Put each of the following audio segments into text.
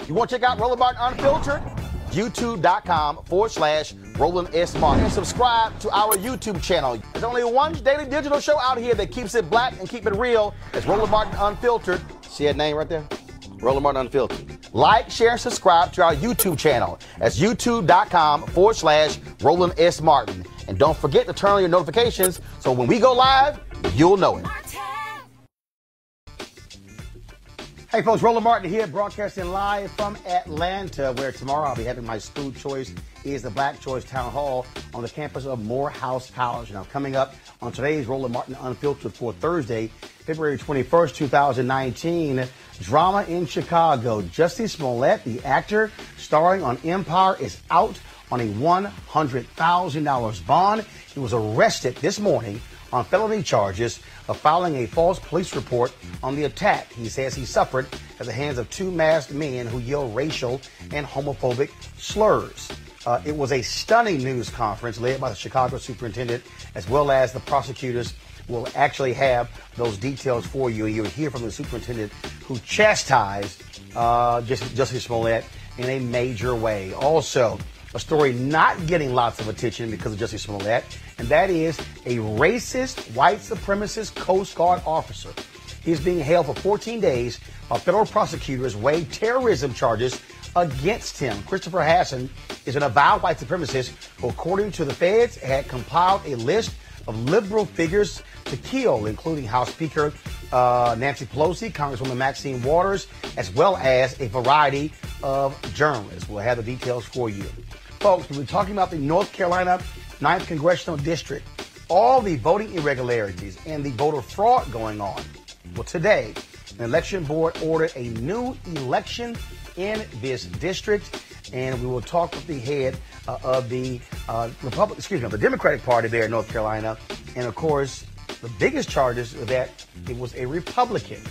You want to check out Roland Martin Unfiltered? YouTube.com/Roland S. Martin. And subscribe to our YouTube channel. There's only one daily digital show out here that keeps it black and keep it real. It's Roland Martin Unfiltered. See that name right there? Roland Martin Unfiltered. Like, share, and subscribe to our YouTube channel. That's YouTube.com/Roland S. Martin. And don't forget to turn on your notifications so when we go live, you'll know it. Hey folks, Roland Martin here, broadcasting live from Atlanta, where tomorrow I'll be having my School Choice is the Black Choice Town Hall on the campus of Morehouse College. Now, coming up on today's Roland Martin Unfiltered for Thursday, February 21st, 2019, drama in Chicago. Jussie Smollett, the actor starring on Empire, is out on a $100,000 bond. He was arrested this morning on felony charges of filing a false police report on the attack he says he suffered at the hands of two masked men who yelled racial and homophobic slurs. It was a stunning news conference led by the Chicago superintendent, as well as the prosecutors will actually have those details for you. You'll hear from the superintendent who chastised Jussie Smollett in a major way. Also, a story not getting lots of attention because of Jussie Smollett, and that is a racist, white supremacist Coast Guard officer. He's being held for 14 days while federal prosecutors weigh terrorism charges against him. Christopher Hassan is an avowed white supremacist who, according to the feds, had compiled a list of liberal figures to kill, including House Speaker Nancy Pelosi, Congresswoman Maxine Waters, as well as a variety of journalists. We'll have the details for you. Folks, we've been talking about the North Carolina 9th Congressional District, all the voting irregularities and the voter fraud going on. Well, today, the election board ordered a new election in this district, and we will talk with the head of the the Democratic Party there in North Carolina. And of course, the biggest charges are that it was a Republican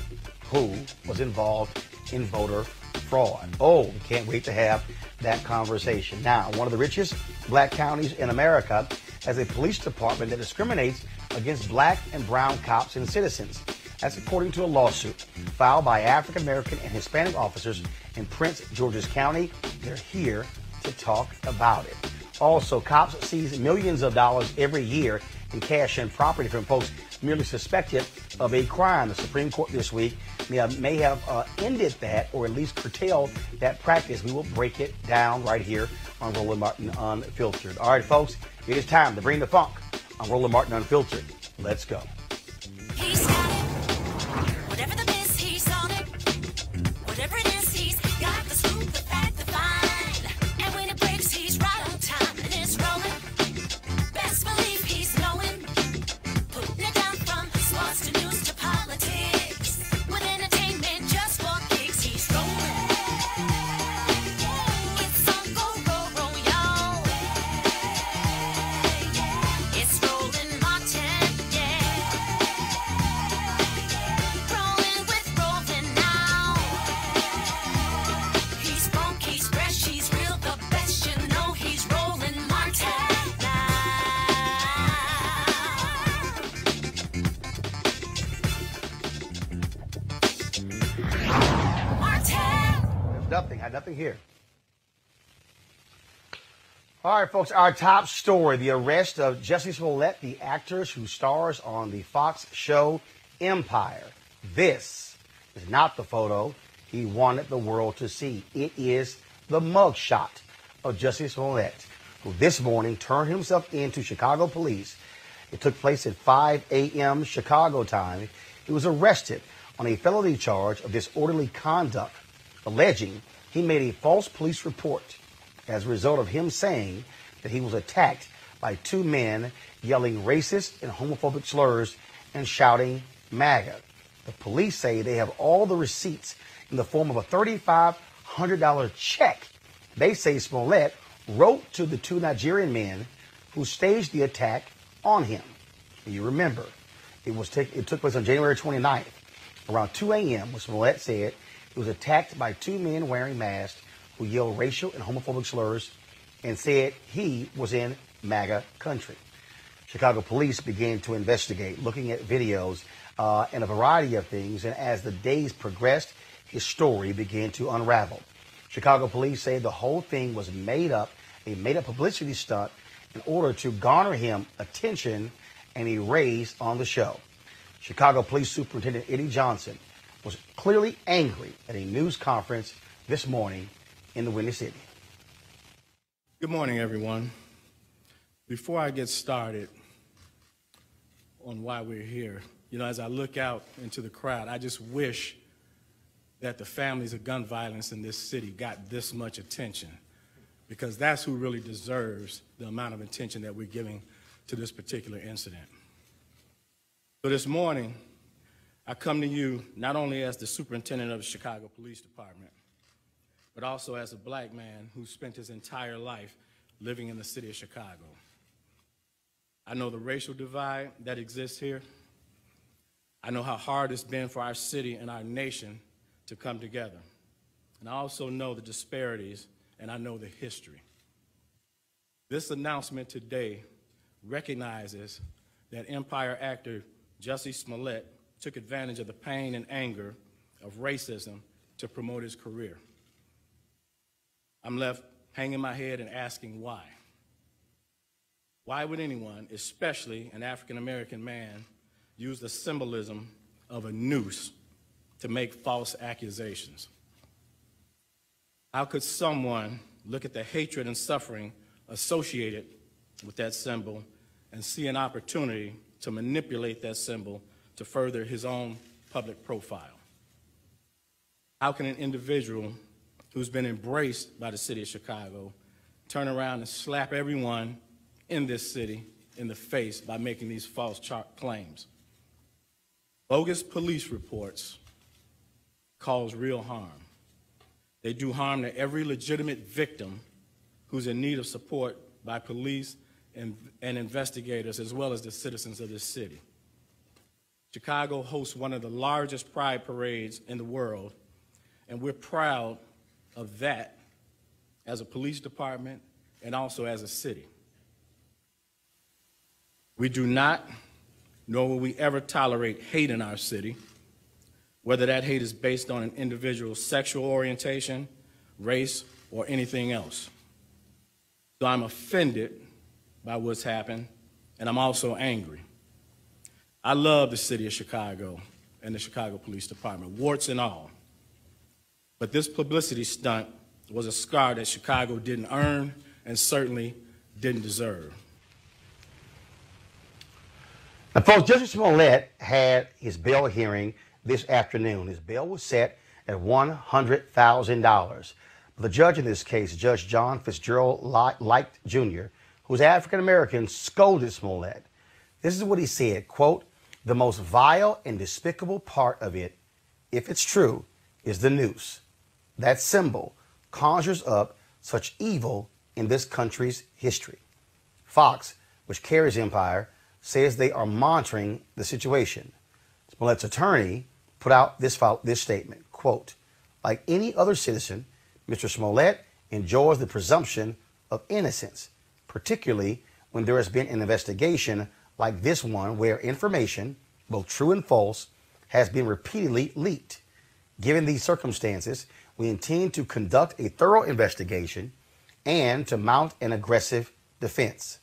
who was involved in voter fraud. Oh, we can't wait to have that conversation. Now, one of the richest black counties in America has a police department that discriminates against black and brown cops and citizens. That's according to a lawsuit filed by African American and Hispanic officers in Prince George's County. They're here to talk about it. Also, cops seize millions of dollars every year in cash and property from folks merely suspected of a crime. The Supreme Court this week may have ended that, or at least curtailed that practice. We will break it down right here on Roland Martin Unfiltered. All right, folks, it is time to bring the funk on Roland Martin Unfiltered. Let's go. He's got it. Whatever the biz, he's on it. Whatever it is, he's got the scoop, the fact, the find. And when it breaks, he's right on time and it's rolling. Best believe he's knowing. Putting it down from sports to news to politics. With entertainment just for kicks, he's rolling. It's on go, y'all. It's Roland Martin, yeah. Rolling with Roland now. He's funk, he's fresh, he's real, the best, you know he's Roland Martin now. Martin. Had nothing here. All right, folks, our top story, the arrest of Jussie Smollett, the actor who stars on the Fox show Empire. This is not the photo he wanted the world to see. It is the mugshot of Jussie Smollett, who this morning turned himself in to Chicago police. It took place at 5 a.m. Chicago time. He was arrested on a felony charge of disorderly conduct, alleging he made a false police report as a result of him saying that he was attacked by two men yelling racist and homophobic slurs and shouting MAGA. The police say they have all the receipts in the form of a $3,500 check. They say Smollett wrote to the two Nigerian men who staged the attack on him. You remember, it took place on January 29th, around 2 a.m., when Smollett said he was attacked by two men wearing masks who yelled racial and homophobic slurs and said he was in MAGA country. Chicago police began to investigate, looking at videos and a variety of things. And as the days progressed, his story began to unravel. Chicago police say the whole thing was made up, a made-up publicity stunt in order to garner him attention and a raise on the show. Chicago Police Superintendent Eddie Johnson was clearly angry at a news conference this morning in the Windy City. Good morning, everyone. Before I get started on why we're here, as I look out into the crowd, I just wish that the families of gun violence in this city got this much attention, because that's who really deserves the amount of attention that we're giving to this particular incident. So this morning, I come to you not only as the superintendent of the Chicago Police Department, but also as a black man who spent his entire life living in the city of Chicago. I know the racial divide that exists here. I know how hard it's been for our city and our nation to come together. And I also know the disparities, and I know the history. This announcement today recognizes that Empire actor Jussie Smollett took advantage of the pain and anger of racism to promote his career. I'm left hanging my head and asking why. Why would anyone, especially an African-American man, use the symbolism of a noose to make false accusations? How could someone look at the hatred and suffering associated with that symbol and see an opportunity to manipulate that symbol to further his own public profile? How can an individual who's been embraced by the city of Chicago turn around and slap everyone in this city in the face by making these false claims? Bogus police reports cause real harm. They do harm to every legitimate victim who's in need of support by police and investigators, as well as the citizens of this city. Chicago hosts one of the largest pride parades in the world, and we're proud of that as a police department, and also as a city. We do not, nor will we ever tolerate hate in our city, whether that hate is based on an individual's sexual orientation, race, or anything else. So I'm offended by what's happened, and I'm also angry. I love the city of Chicago and the Chicago Police Department, warts and all. But this publicity stunt was a scar that Chicago didn't earn and certainly didn't deserve. Now, folks, Jussie Smollett had his bail hearing this afternoon. His bail was set at $100,000. The judge in this case, Judge John Fitzgerald Light Jr., who's African-American, scolded Smollett. This is what he said, quote, "The most vile and despicable part of it, if it's true, is the noose. That symbol conjures up such evil in this country's history." Fox, which carries Empire, says they are monitoring the situation. Smollett's attorney put out this statement, quote, "Like any other citizen, Mr. Smollett enjoys the presumption of innocence, particularly when there has been an investigation like this one where information, both true and false, has been repeatedly leaked. Given these circumstances, we intend to conduct a thorough investigation and to mount an aggressive defense.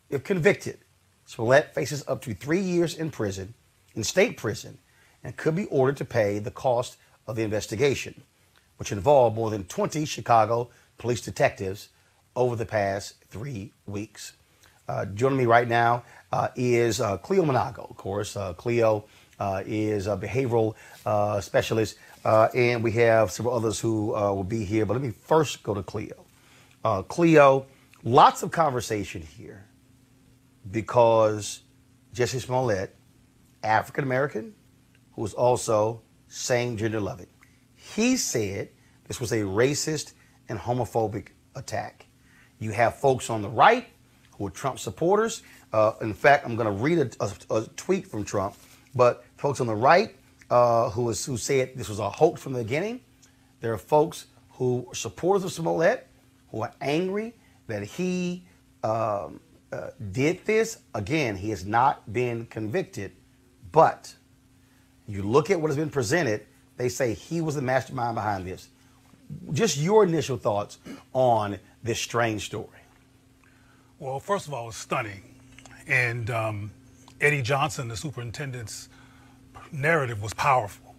If convicted, Smollett faces up to 3 years in prison, in state prison, and could be ordered to pay the cost of the investigation, which involved more than 20 Chicago police detectives over the past 3 weeks. Joining me right now is Cleo Monago. Of course, Cleo is a behavioral specialist, and we have several others who will be here. But let me first go to Cleo. Cleo, lots of conversation here because Jussie Smollett, African-American, who is also same-gender loving. He said this was a racist and homophobic attack. You have folks on the right who are Trump supporters. In fact, I'm going to read a tweet from Trump. But folks on the right who said this was a hoax from the beginning. There are folks who are supporters of Smollett who are angry that he did this. Again, he has not been convicted. But you look at what has been presented, they say he was the mastermind behind this. Just your initial thoughts on this strange story. Well, first of all, it's stunning. And Eddie Johnson, the superintendent's narrative was powerful.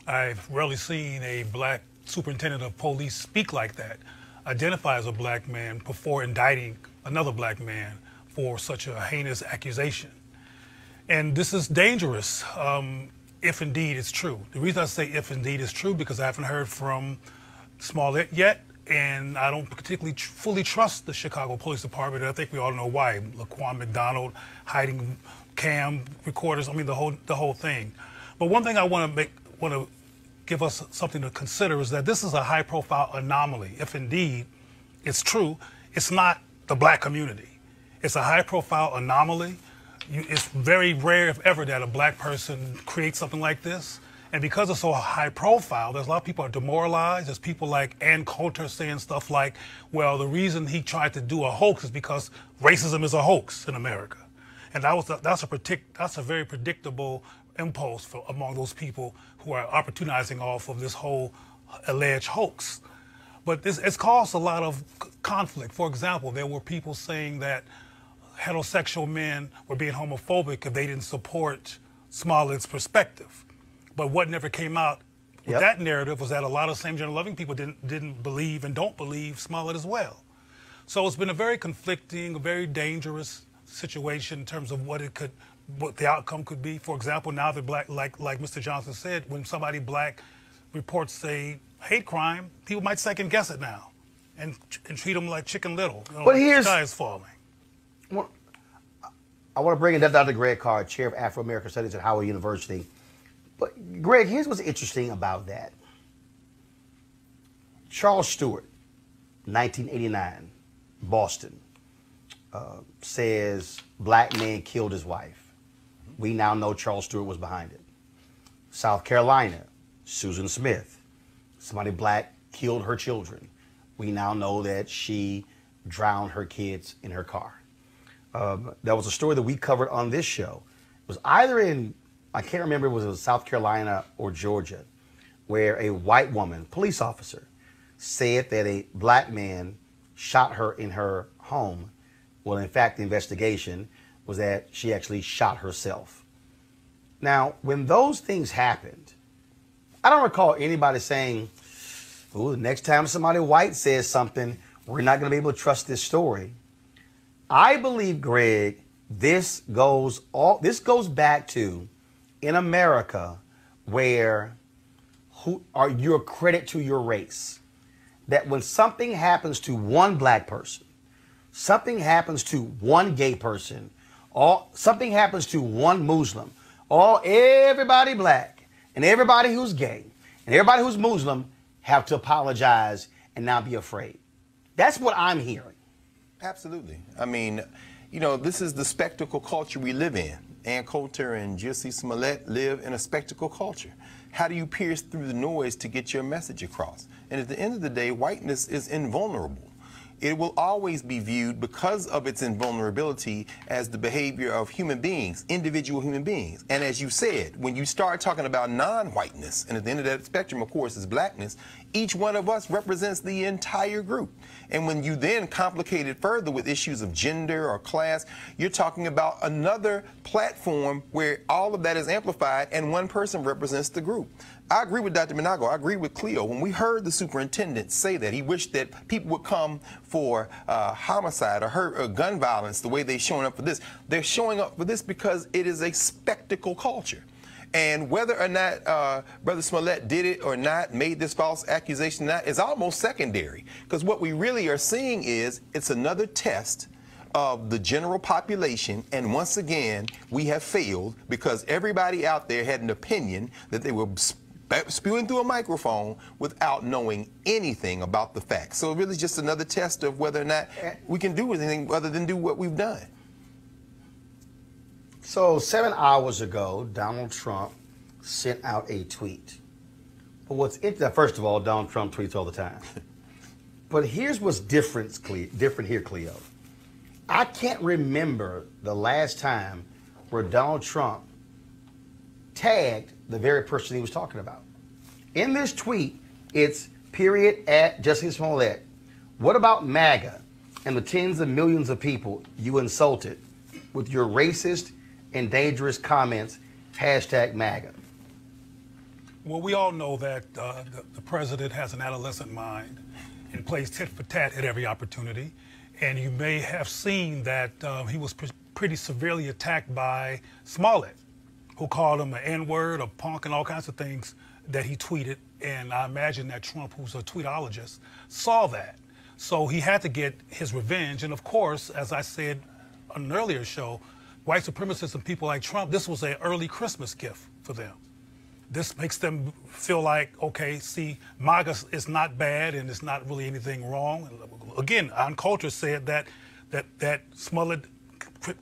I've rarely seen a black superintendent of police speak like that, identify as a black man before indicting another black man for such a heinous accusation. And this is dangerous if indeed it's true. The reason I say if indeed it's true because I haven't heard from Smollett yet, and I don't particularly fully trust the Chicago Police Department. And I think we all know why. Laquan McDonald hiding cam recorders. I mean, the whole thing. But one thing I want to give us something to consider is that this is a high-profile anomaly. If indeed it's true, it's not the black community. It's a high-profile anomaly. It's very rare, if ever, that a black person creates something like this. And because it's so high profile, there's a lot of people are demoralized. There's people like Ann Coulter saying stuff like, well, the reason he tried to do a hoax is because racism is a hoax in America. And that's a very predictable impulse among those people who are opportunizing off of this whole alleged hoax. But it's caused a lot of conflict. For example, there were people saying that heterosexual men were being homophobic if they didn't support Smollett's perspective. But what never came out with that narrative was that a lot of same-gender loving people didn't believe and don't believe Smollett as well. So it's been a very conflicting, a very dangerous situation in terms of what the outcome could be. For example, now that black, like Mr. Johnson said, when somebody black reports a hate crime, people might second guess it now and treat them like Chicken Little. You know, but here's the sky is falling. Well, I want to bring in Dr. Greg Carr, chair of Afro-American Studies at Howard University. But, Greg, here's what's interesting about that. Charles Stewart, 1989, Boston, says black man killed his wife. We now know Charles Stewart was behind it. South Carolina, Susan Smith, somebody black killed her children. we now know that she drowned her kids in her car. That was a story that we covered on this show. It was either in, I can't remember, it was South Carolina or Georgia, where a white woman, police officer, said that a black man shot her in her home. Well, in fact, the investigation was that she actually shot herself. Now, when those things happened, I don't recall anybody saying, "Ooh, the next time somebody white says something, we're not going to be able to trust this story." I believe, Greg, this goes back to in America where you're a credit to your race. That when something happens to one black person, something happens to one gay person, or something happens to one Muslim, everybody black and everybody who's gay and everybody who's Muslim have to apologize and not be afraid. That's what I'm hearing. Absolutely. I mean, you know, this is the spectacle culture we live in. Ann Coulter and Jussie Smollett live in a spectacle culture. How do you pierce through the noise to get your message across? And at the end of the day, whiteness is invulnerable. It will always be viewed, because of its invulnerability, as the behavior of human beings, individual human beings. And as you said, when you start talking about non-whiteness, and at the end of that spectrum, of course, is blackness, each one of us represents the entire group. And when you then complicate it further with issues of gender or class, you're talking about another platform where all of that is amplified and one person represents the group. I agree with Dr. Minago. I agree with Cleo. When we heard the superintendent say that, he wished that people would come for homicide or gun violence the way they're showing up for this. They're showing up for this because it is a spectacle culture. And whether or not Brother Smollett did it or not, made this false accusation or not, is almost secondary. Because what we really are seeing is it's another test of the general population, and once again, we have failed because everybody out there had an opinion that they were spewing through a microphone without knowing anything about the facts. So it really is just another test of whether or not we can do anything other than do what we've done. So 7 hours ago, Donald Trump sent out a tweet. But what's interesting, first of all, Donald Trump tweets all the time. But here's what's different here, Cleo. I can't remember the last time where Donald Trump tagged the very person he was talking about. In this tweet, it's @ Jussie Smollett. What about MAGA and the tens of millions of people you insulted with your racist and dangerous comments, #MAGA? Well, we all know that the president has an adolescent mind and plays tit for tat at every opportunity. And you may have seen that he was pretty severely attacked by Smollett, who called him an N-word, a punk, and all kinds of things that he tweeted. And I imagine that Trump, who's a tweetologist, saw that. So he had to get his revenge. And of course, as I said on an earlier show, white supremacists and people like Trump, this was an early Christmas gift for them. This makes them feel like, okay, see, MAGA is not bad and it's not really anything wrong. Again, Ann Coulter said that Smollett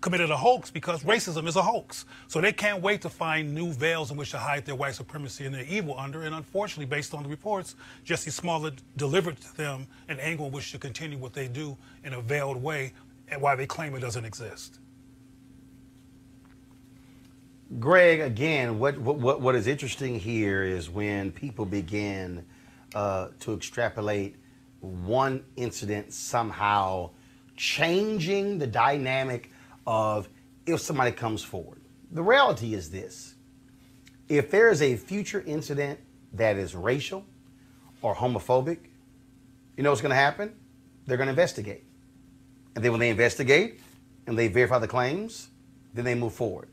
committed a hoax because racism is a hoax. So they can't wait to find new veils in which to hide their white supremacy and their evil under. And unfortunately, based on the reports, Jussie Smollett delivered to them an angle in which to continue what they do in a veiled way, and why they claim it doesn't exist. Greg, again, what is interesting here is when people begin to extrapolate one incident somehow changing the dynamic of if somebody comes forward. The reality is this: if there is a future incident that is racial or homophobic, you know what's going to happen? They're going to investigate. And then when they investigate and they verify the claims, then they move forward.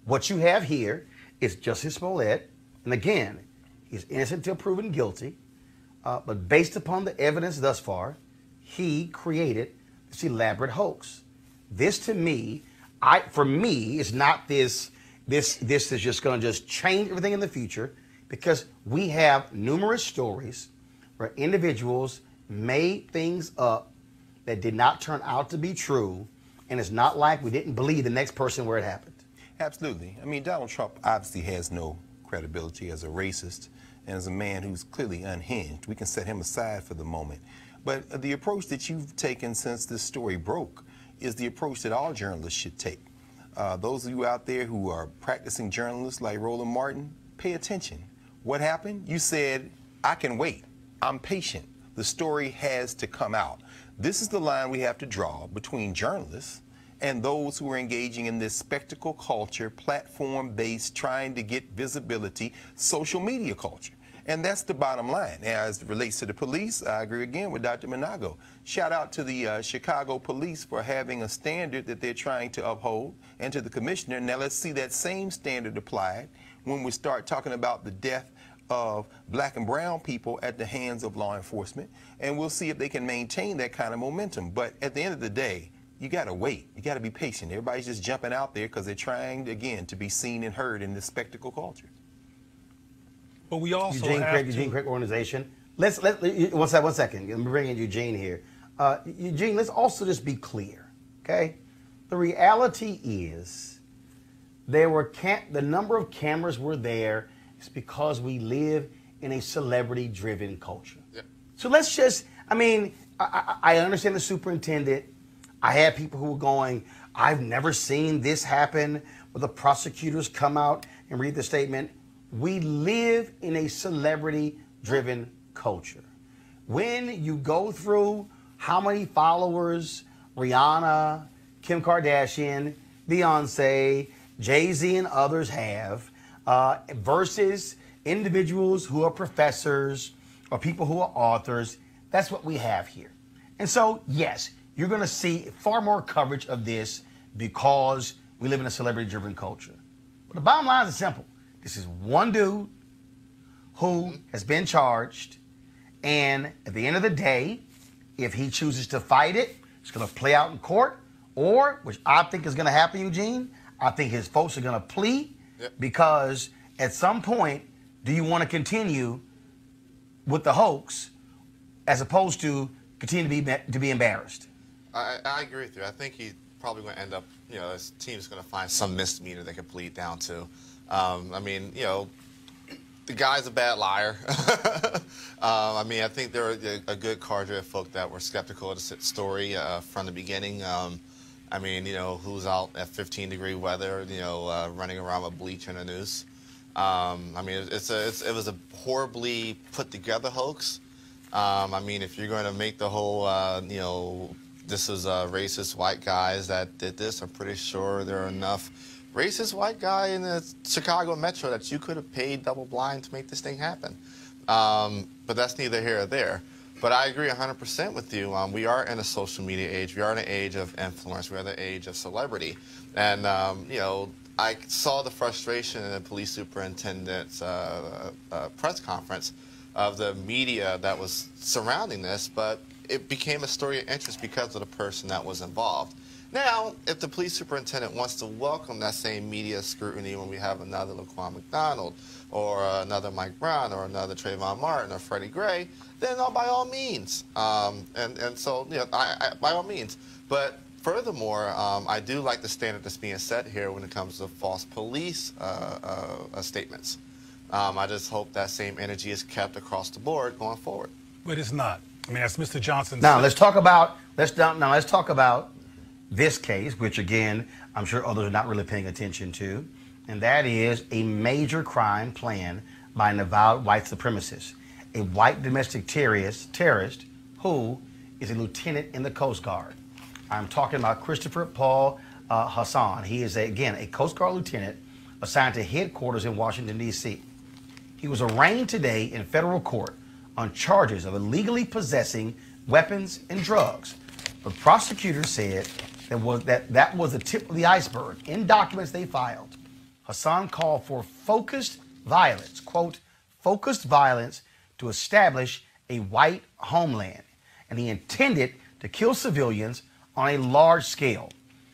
What you have here is Jussie Smollett, and again, he's innocent until proven guilty, but based upon the evidence thus far, he created this elaborate hoax. This, to me, for me, is not this is just going to just change everything in the future, because we have numerous stories where individuals made things up that did not turn out to be true, and it's not like we didn't believe the next person where it happened. Absolutely. I mean, Donald Trump obviously has no credibility as a racist and as a man who's clearly unhinged. We can set him aside for the moment. But the approach that you've taken since this story broke is the approach that all journalists should take. Those of you out there who are practicing journalists like Roland Martin, pay attention. What happened? You said, I can wait. I'm patient. The story has to come out. This is the line we have to draw between journalists and those who are engaging in this spectacle culture, platform-based, trying to get visibility, social media culture. And that's the bottom line. As it relates to the police, I agree again with Dr. Minago. Shout out to the Chicago police for having a standard that they're trying to uphold, and to the commissioner. Now let's see that same standard applied when we start talking about the death of black and brown people at the hands of law enforcement, and we'll see if they can maintain that kind of momentum. But at the end of the day, you got to wait. You got to be patient. Everybody's just jumping out there because they're trying, again, to be seen and heard in this spectacle culture. But we also Eugene Craig organization. One second. Let me bring in Eugene here. Eugene, let's also just be clear, okay? The reality is the number of cameras were there is because we live in a celebrity-driven culture. Yep. So let's just, I understand the superintendent. I had people who were going, I've never seen this happen, but the prosecutors come out and read the statement. We live in a celebrity-driven culture. When you go through how many followers Rihanna, Kim Kardashian, Beyonce, Jay-Z, and others have, versus individuals who are professors or people who are authors, that's what we have here. And so, yes, you're going to see far more coverage of this because we live in a celebrity-driven culture. But the bottom line is simple. This is one dude who has been charged, and at the end of the day, if he chooses to fight it, it's going to play out in court, or, which I think is going to happen, Eugene, I think his folks are going to plead, because at some point, do you want to continue with the hoax as opposed to continue to be embarrassed? I agree with you. I think he's probably going to end up, his team's going to find some misdemeanor they can plead down to. The guy's a bad liar. I think there are a good cadre of folk that were skeptical of the story from the beginning. Who's out at 15-degree weather, running around with bleach and a noose. It was a horribly put-together hoax. If you're going to make the whole, this is racist white guys that did this, I'm pretty sure there are enough racist white guy in the Chicago metro that you could have paid double blind to make this thing happen. But that's neither here or there. But I agree 100% with you. We are in a social media age. We are in an age of influence. We're in the age of celebrity. And, I saw the frustration in the police superintendent's press conference of the media that was surrounding this, but it became a story of interest because of the person that was involved. Now, if the police superintendent wants to welcome that same media scrutiny when we have another Laquan McDonald or another Mike Brown or another Trayvon Martin or Freddie Gray, then by all means. So by all means. But furthermore, I do like the standard that's being set here when it comes to false police statements. I just hope that same energy is kept across the board going forward. But it's not. As Mr. Johnson said. Let's talk about this case, which again, I'm sure others are not really paying attention to, and that is a major crime planned by an avowed white supremacist, a white domestic terrorist who is a lieutenant in the Coast Guard. I'm talking about Christopher Paul Hassan. He is, again, a Coast Guard lieutenant assigned to headquarters in Washington, D.C. He was arraigned today in federal court on charges of illegally possessing weapons and drugs. But prosecutors said that was the tip of the iceberg. In documents they filed, Hassan called for focused violence, quote, focused violence to establish a white homeland. And he intended to kill civilians on a large scale.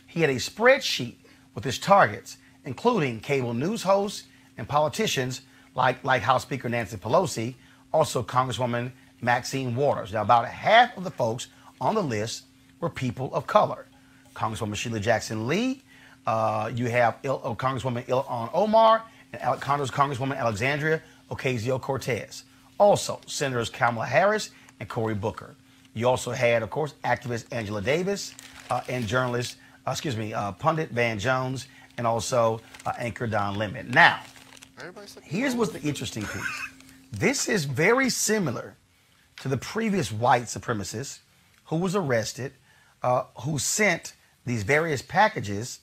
He had a spreadsheet with his targets, including cable news hosts and politicians like House Speaker Nancy Pelosi, also Congresswoman Maxine Waters. Now, about half of the folks on the list were people of color. Congresswoman Sheila Jackson Lee, you have Congresswoman Ilhan Omar, and Congresswoman Alexandria Ocasio-Cortez. Also, Senators Kamala Harris and Cory Booker. You also had, of course, activist Angela Davis and journalist, pundit Van Jones, and also anchor Don Lemon. Now, here's what's the interesting piece. This is very similar to the previous white supremacist who was arrested, who sent these various packages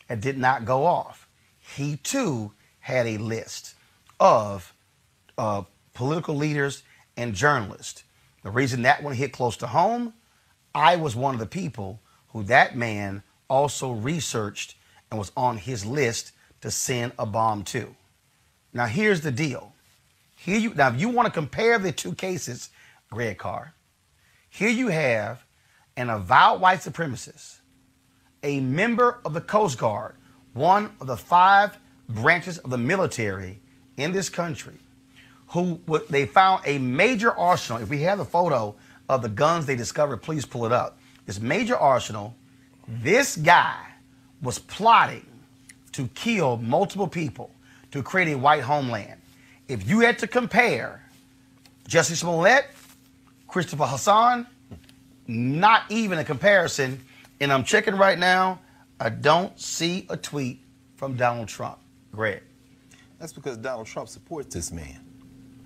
that did not go off. He, too, had a list of political leaders and journalists. The reason that one hit close to home, I was one of the people who that man also researched and was on his list to send a bomb to. Now, here's the deal. Now, if you want to compare the two cases, Greg Carr, here you have an avowed white supremacist, a member of the Coast Guard, one of the 5 branches of the military in this country, who they found a major arsenal. If we have the photo of the guns they discovered, please pull it up. This major arsenal, this guy was plotting to kill multiple people to create a white homeland. If you had to compare Jussie Smollett, Christopher Hassan, not even a comparison. And I'm checking right now, I don't see a tweet from Donald Trump. Greg. That's because Donald Trump supports this man.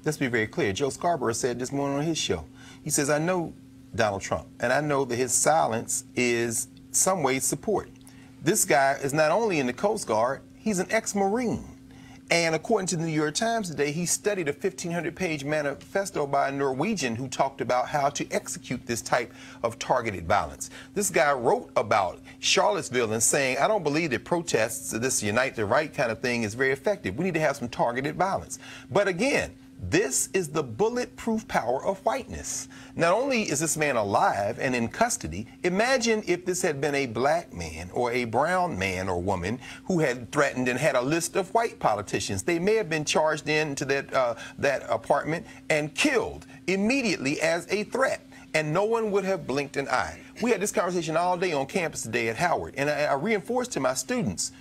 Let's be very clear. Joe Scarborough said this morning on his show. He says, I know Donald Trump, and I know that his silence is some way support. This guy is not only in the Coast Guard, he's an ex-Marine. And according to the New York Times today, he studied a 1,500-page manifesto by a Norwegian who talked about how to execute this type of targeted violence. This guy wrote about Charlottesville and saying, I don't believe that protests, this unite the right kind of thing, is very effective. We need to have some targeted violence. But again, this is the bulletproof power of whiteness. Not only is this man alive and in custody, imagine if this had been a black man or a brown man or woman who had threatened and had a list of white politicians. They may have been charged into that apartment and killed immediately as a threat, and no one would have blinked an eye. We had this conversation all day on campus today at Howard, and I reinforced to my students,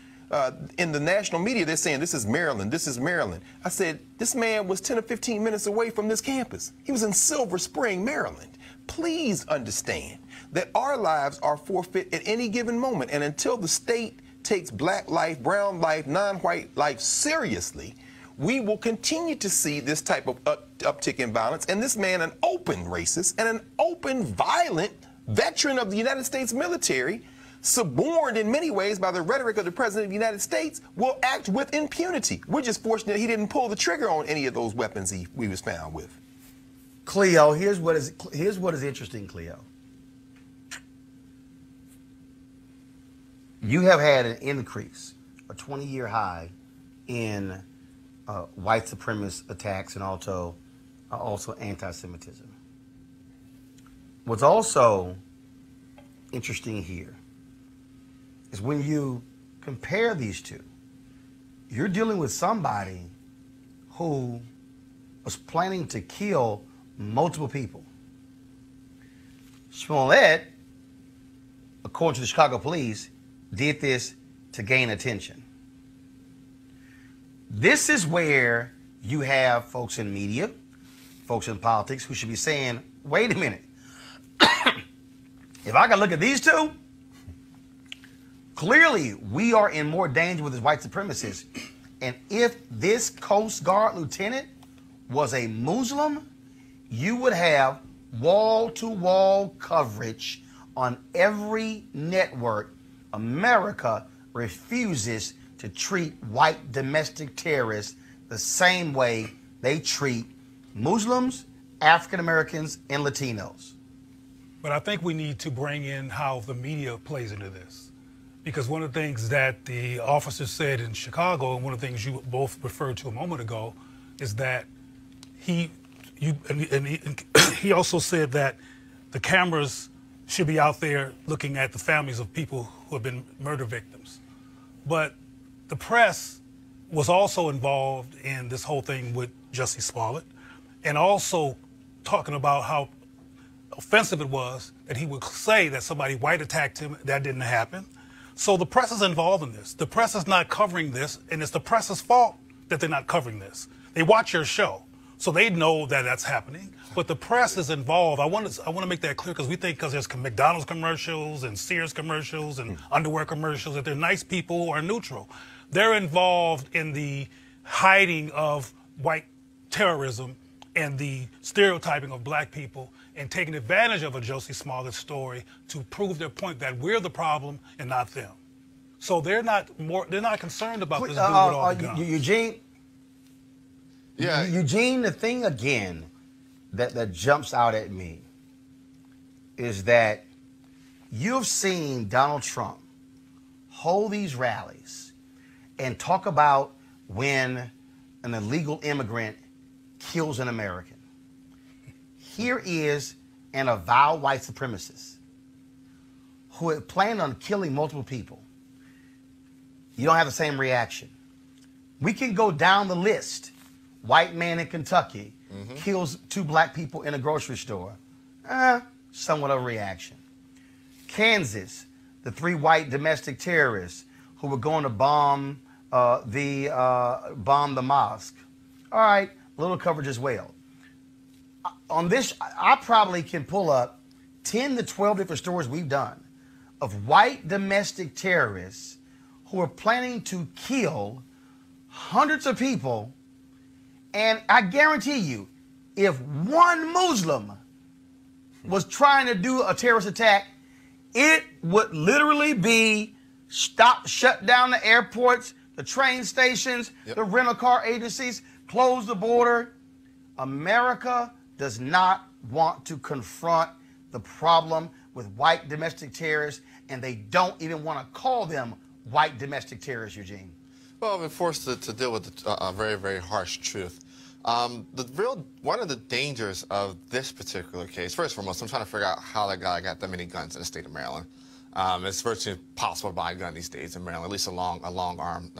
in the national media, they're saying, this is Maryland, this is Maryland. I said, this man was 10 or 15 minutes away from this campus. He was in Silver Spring, Maryland. Please understand that our lives are forfeit at any given moment. And until the state takes black life, brown life, non-white life seriously, we will continue to see this type of uptick in violence. And this man, an open racist and an open violent veteran of the United States military, suborned in many ways by the rhetoric of the President of the United States, will act with impunity. We're just fortunate he didn't pull the trigger on any of those weapons he was found with. Cleo, here's what is interesting, Cleo. You have had an increase, a 20-year high, in white supremacist attacks and also anti-Semitism. What's also interesting here is when you compare these two, you're dealing with somebody who was planning to kill multiple people. Smollett, according to the Chicago police, did this to gain attention. This is where you have folks in media, folks in politics who should be saying, wait a minute, if I can look at these two, clearly we are in more danger with this white supremacist. And if this Coast Guard lieutenant was a Muslim, you would have wall-to-wall coverage on every network. America refuses to treat white domestic terrorists the same way they treat Muslims, African Americans, and Latinos. But I think we need to bring in how the media plays into this. Because one of the things that the officer said in Chicago, and one of the things you both referred to a moment ago, is that he also said that the cameras should be out there looking at the families of people who have been murder victims. But the press was also involved in this whole thing with Jussie Smollett, and also talking about how offensive it was that he would say that somebody white attacked him. That didn't happen. So the press is involved in this. The press is not covering this, and it's the press's fault that they're not covering this. They watch your show. So they know that that's happening, but the press is involved. I want to make that clear because we think because there's McDonald's commercials and Sears commercials and underwear commercials that they're nice people who are neutral. They're involved in the hiding of white terrorism and the stereotyping of black people and taking advantage of a Jussie Smollett story to prove their point that we're the problem and not them. So they're not concerned about this dude with all the guns. Eugene. Yeah. Eugene, the thing again that jumps out at me is that you've seen Donald Trump hold these rallies and talk about when an illegal immigrant kills an American. Here is an avowed white supremacist who had planned on killing multiple people. You don't have the same reaction. We can go down the list. White man in Kentucky kills 2 black people in a grocery store. Somewhat of a reaction. Kansas, the 3 white domestic terrorists who were going to bomb the mosque. All right, little coverage as well. On this, I probably can pull up 10 to 12 different stories we've done of white domestic terrorists who are planning to kill hundreds of people. And I guarantee you, if one Muslim was trying to do a terrorist attack, it would literally be shut down the airports, the train stations, the rental car agencies, close the border. America does not want to confront the problem with white domestic terrorists, and they don't even want to call them white domestic terrorists, Eugene. Well, we're forced to deal with a very, very harsh truth. One of the dangers of this particular case, first and foremost, I'm trying to figure out how that guy got that many guns in the state of Maryland. It's virtually impossible to buy a gun these days in Maryland, at least a long arm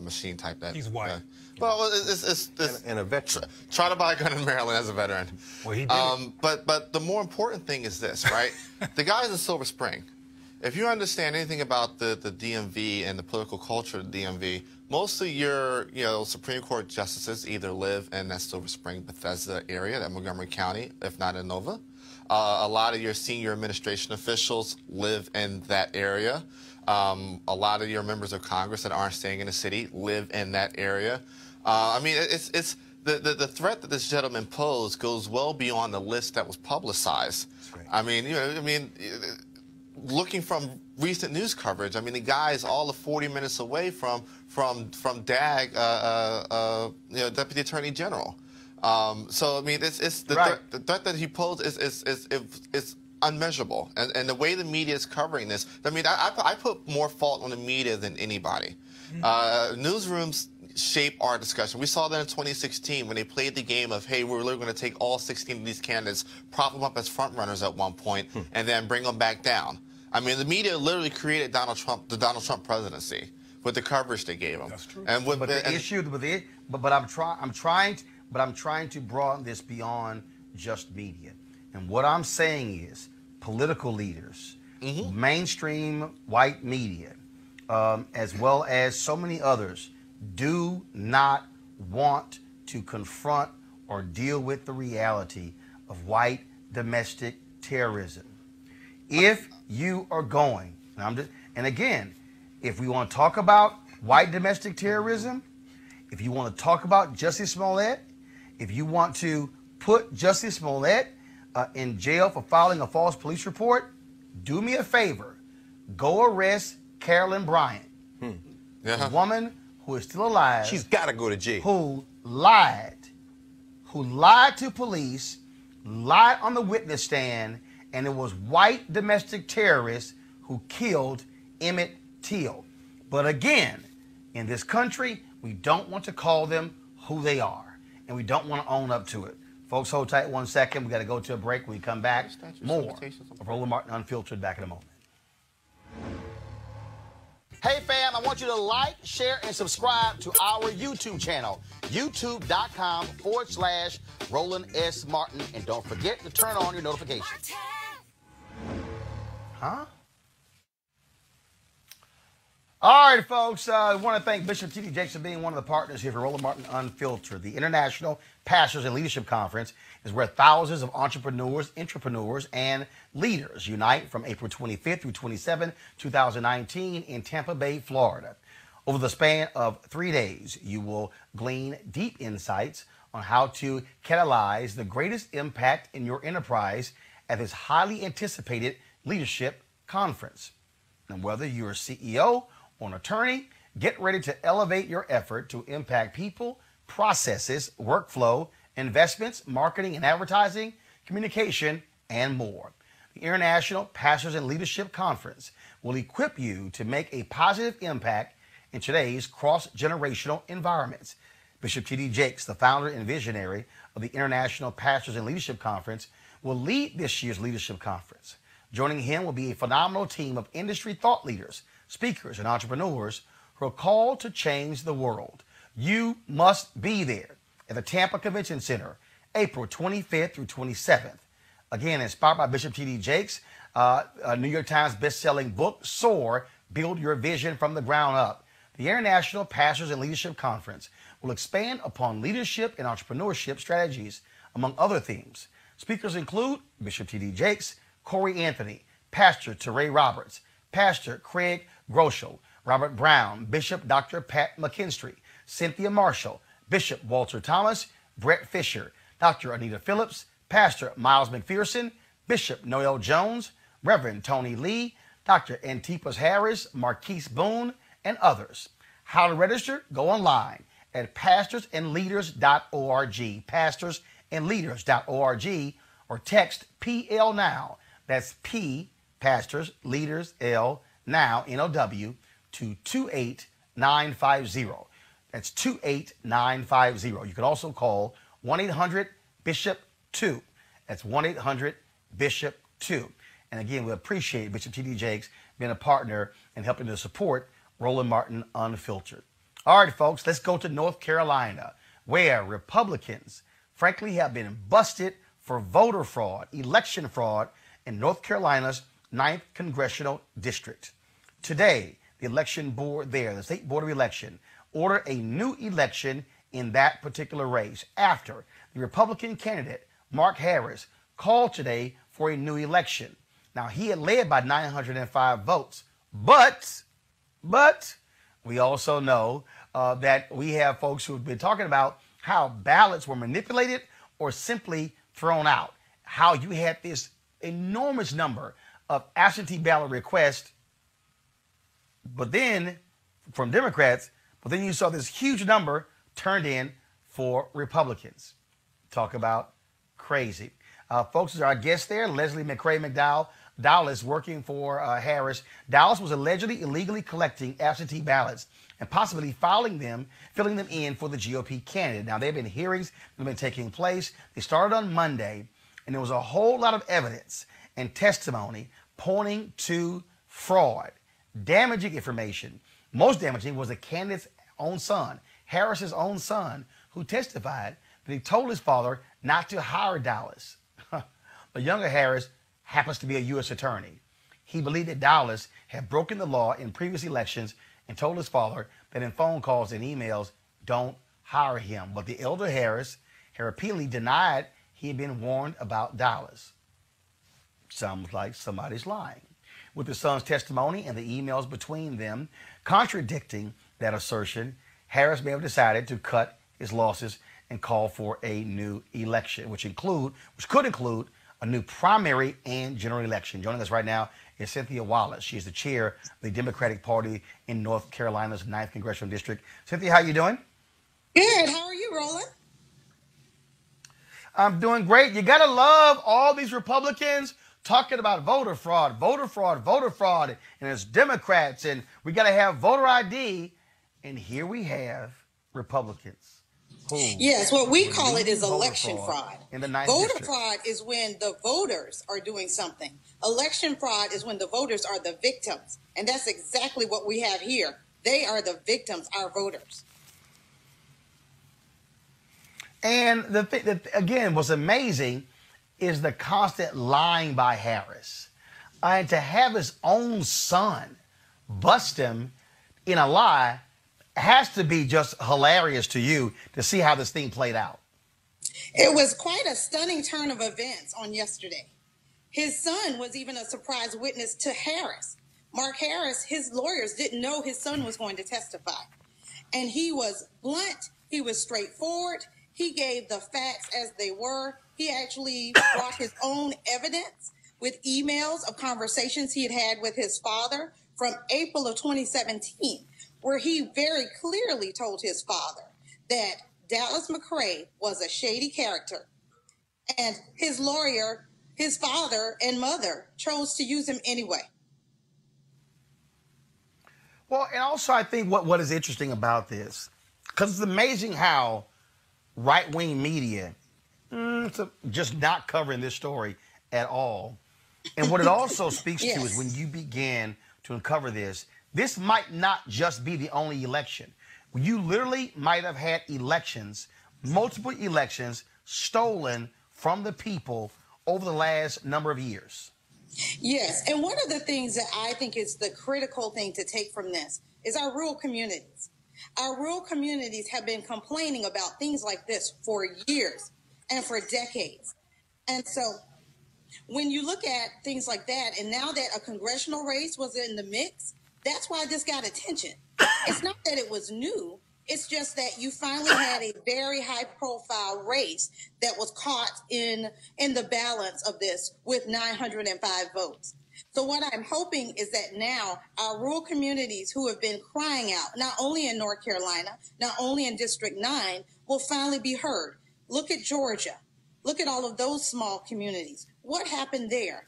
machine type. That he's white. Well, it's and a veteran. Try to buy a gun in Maryland as a veteran. Well, he did. But the more important thing is this, right? The guy's in Silver Spring. If you understand anything about the DMV and the political culture of the DMV, most of your Supreme Court justices either live in that Silver Spring, Bethesda area, that Montgomery County, if not in Nova. A lot of your senior administration officials live in that area. A lot of your members of Congress that aren't staying in the city live in that area. I mean, it's the threat that this gentleman posed goes well beyond the list that was publicized. Right. I mean, looking from recent news coverage, I mean, the guy is all of 40 minutes away from DAG, Deputy Attorney General. So I mean, it's the threat that he posed is unmeasurable, and the way the media is covering this. I mean, I put more fault on the media than anybody. Newsrooms shape our discussion. We saw that in 2016 when they played the game of, hey, we're literally going to take all 16 of these candidates, prop them up as front runners at one point, and then bring them back down. I mean, the media literally created the Donald Trump presidency with the coverage they gave him. That's true. And with, But the issue with it, but I'm trying to broaden this beyond just media. And what I'm saying is political leaders, mainstream white media, as well as so many others, do not want to confront or deal with the reality of white domestic terrorism. If you are going, and again, if we want to talk about white domestic terrorism, if you want to talk about Jussie Smollett, if you want to put Jussie Smollett in jail for filing a false police report, do me a favor. Go arrest Carolyn Bryant, the woman who is still alive. She's got to go to jail. Who lied to police, lied on the witness stand, and it was white domestic terrorists who killed Emmett Till. But again, in this country, we don't want to call them who they are, and we don't want to own up to it. Folks, hold tight 1 second. We got to go to a break. When we come back, more of Roland Martin Unfiltered back in a moment. Hey fam, I want you to like, share, and subscribe to our YouTube channel, youtube.com/Roland S. Martin. And don't forget to turn on your notifications. Huh? All right, folks, I want to thank Bishop T.D. Jakes for being one of the partners here for Roland Martin Unfiltered. The International Pastors and Leadership Conference is where thousands of entrepreneurs, intrapreneurs, and leaders unite from April 25th through 27, 2019 in Tampa Bay, Florida. Over the span of 3 days, you will glean deep insights on how to catalyze the greatest impact in your enterprise at this highly anticipated leadership conference. And whether you're a CEO or an attorney, get ready to elevate your effort to impact people, processes, workflow, investments, marketing and advertising, communication, and more. The International Pastors and Leadership Conference will equip you to make a positive impact in today's cross-generational environments. Bishop T.D. Jakes, the founder and visionary of the International Pastors and Leadership Conference, will lead this year's leadership conference. Joining him will be a phenomenal team of industry thought leaders, speakers, and entrepreneurs who are called to change the world. You must be there at the Tampa Convention Center, April 25th through 27th. Again, inspired by Bishop T.D. Jakes, a New York Times best-selling book, Soar, Build Your Vision from the Ground Up. The International Pastors and Leadership Conference will expand upon leadership and entrepreneurship strategies, among other themes. Speakers include Bishop T.D. Jakes, Corey Anthony, Pastor Teray Roberts, Pastor Craig Groeschel, Robert Brown, Bishop Dr. Pat McKinstry, Cynthia Marshall, Bishop Walter Thomas, Brett Fisher, Dr. Anita Phillips, Pastor Miles McPherson, Bishop Noel Jones, Reverend Tony Lee, Dr. Antipas Harris, Marquise Boone, and others. How to register? Go online at pastorsandleaders.org, pastorsandleaders.org, or text PL Now. That's P, Pastors, Leaders, L, Now, N-O-W, to 28950. That's 28950. You can also call 1-800-BISHOP-2. That's 1-800-BISHOP-2. And again, we appreciate Bishop T.D. Jakes being a partner and helping to support Roland Martin Unfiltered. All right, folks, let's go to North Carolina, where Republicans, frankly, have been busted for voter fraud, election fraud, in North Carolina's 9th Congressional District. Today, the election board there, the State Board of Election, ordered a new election in that particular race after the Republican candidate, Mark Harris, called today for a new election. Now, he had led by 905 votes, but we also know that we have folks who have been talking about how ballots were manipulated or simply thrown out, how you had this enormous number of absentee ballot requests, but then from Democrats, but then you saw this huge number turned in for Republicans. Talk about crazy. Folks, our guest there, Leslie McCrae McDowell. Dallas working for Harris. Dallas was allegedly illegally collecting absentee ballots and possibly filling them in for the GOP candidate. Now, there have been hearings that have been taking place. They started on Monday, and there was a whole lot of evidence and testimony pointing to fraud, damaging information. Most damaging was the candidate's own son, Harris's own son, who testified that he told his father not to hire Dallas. The younger Harris happens to be a U.S. attorney. He believed that Dallas had broken the law in previous elections and told his father that in phone calls and emails, don't hire him. But the elder Harris repeatedly denied he had been warned about Dallas. Sounds like somebody's lying. With the son's testimony and the emails between them contradicting that assertion, Harris may have decided to cut his losses and call for a new election, which could include a new primary and general election. Joining us right now is Cynthia Wallace. She is the chair of the Democratic Party in North Carolina's 9th Congressional District. Cynthia, how you doing? Good. How are you, Roland? I'm doing great. You got to love all these Republicans talking about voter fraud, and it's Democrats, and we got to have voter ID. And here we have Republicans. Yes, what we call it is election fraud. In the 9th Voter district. fraud is when the voters are doing something. Election fraud is when the voters are the victims. And that's exactly what we have here. They are the victims, our voters. And the thing that, again, was amazing is the constant lying by Harris. And to have his own son bust him in a lie has to be just hilarious to you to see how this thing played out. It was quite a stunning turn of events on yesterday. His son was even a surprise witness to Harris. Mark Harris, his lawyers didn't know his son was going to testify. And he was blunt, he was straightforward, he gave the facts as they were. He actually brought his own evidence with emails of conversations he had had with his father from April of 2017, where he very clearly told his father that Dallas McCray was a shady character. And his lawyer, his father and mother chose to use him anyway. Well, and also I think what is interesting about this, because it's amazing how right-wing media just not covering this story at all. And what it also speaks to is when you begin to uncover this, this might not just be the only election. You literally might have had elections, multiple elections, stolen from the people over the last number of years. Yes, and one of the things that I think is the critical thing to take from this is our rural communities. Our rural communities have been complaining about things like this for years and for decades. And so when you look at things like that, and now that a congressional race was in the mix, that's why this got attention. It's not that it was new. It's just that you finally had a very high-profile race that was caught in the balance of this with 905 votes. So what I'm hoping is that now our rural communities who have been crying out, not only in North Carolina, not only in District 9, will finally be heard. Look at Georgia. Look at all of those small communities. What happened there?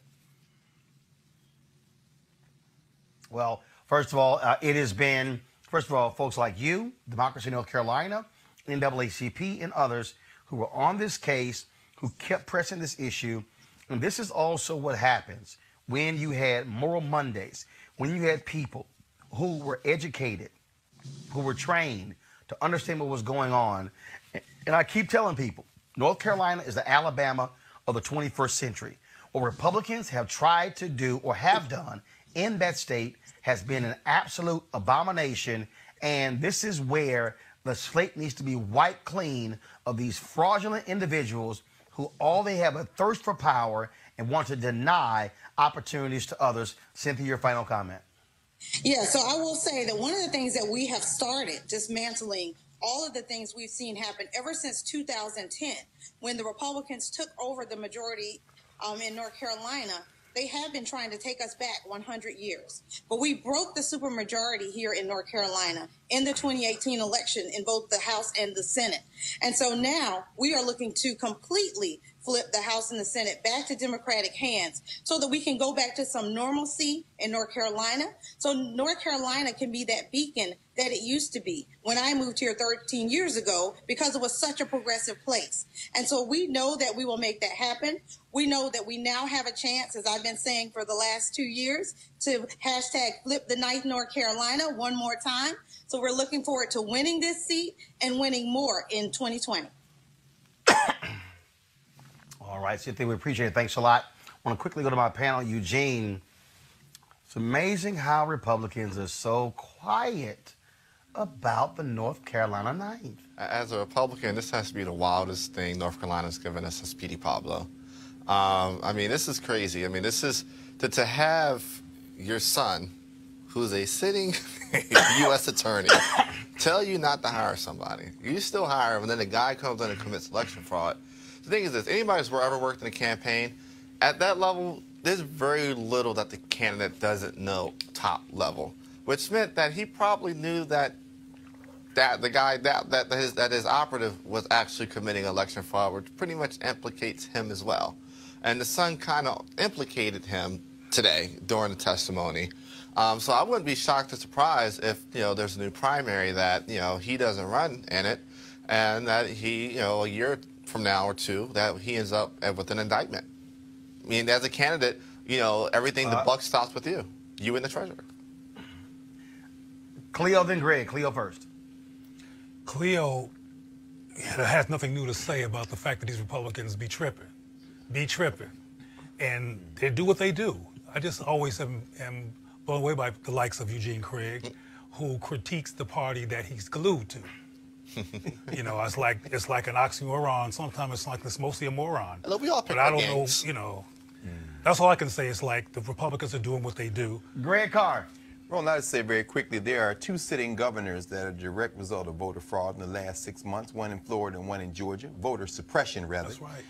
Well, first of all, it has been, first of all, folks like you, Democracy North Carolina, NAACP, and others who were on this case, who kept pressing this issue. And this is also what happens when you had Moral Mondays, when you had people who were educated, who were trained to understand what was going on. And I keep telling people, North Carolina is the Alabama of the 21st century. What Republicans have tried to do or have done in that state has been an absolute abomination. And this is where the slate needs to be wiped clean of these fraudulent individuals who all they have a thirst for power and want to deny opportunities to others. Cynthia, your final comment. Yeah, so I will say that one of the things that we have started dismantling all of the things we've seen happen ever since 2010, when the Republicans took over the majority in North Carolina, they have been trying to take us back 100 years. But we broke the supermajority here in North Carolina in the 2018 election in both the House and the Senate. And so now we are looking to completely flip the House and the Senate back to Democratic hands so that we can go back to some normalcy in North Carolina, so North Carolina can be that beacon that it used to be when I moved here 13 years ago, because it was such a progressive place. And so we know that we will make that happen. We know that we now have a chance, as I've been saying for the last 2 years, to hashtag flip the ninth North Carolina one more time. So we're looking forward to winning this seat and winning more in 2020. All right, Cynthia, we appreciate it. Thanks a lot. I want to quickly go to my panel. Eugene, it's amazing how Republicans are so quiet about the North Carolina ninth. As a Republican, this has to be the wildest thing North Carolina's given us since Speedy Pablo. I mean, this is crazy. I mean, this is to have your son, who's a sitting U.S. attorney, tell you not to hire somebody. You still hire him, and then the guy comes in and commits election fraud. The thing is this, anybody who's ever worked in a campaign, at that level, there's very little that the candidate doesn't know top level, which meant that he probably knew that the guy, that his operative was actually committing election fraud, which pretty much implicates him as well. And the son kind of implicated him today during the testimony. So I wouldn't be shocked or surprised if, there's a new primary that, he doesn't run in it, and that he, a year from now or two, that he ends up with an indictment. I mean, as a candidate, everything, the buck stops with you and the treasurer. Cleo, then Greg. Cleo first. Cleo has nothing new to say about the fact that these Republicans be tripping, and they do what they do. I just always am blown away by the likes of Eugene Craig, who critiques the party that he's glued to. You know, it's like an oxymoron. Sometimes it's like it's mostly a moron. Look, we all pick but I our don't gangs. know, you know. That's all I can say. It's like the Republicans are doing what they do. Greg Carr. Well, I'll just say very quickly, there are 2 sitting governors that are a direct result of voter fraud in the last 6 months, one in Florida and one in Georgia, voter suppression, rather. That's right.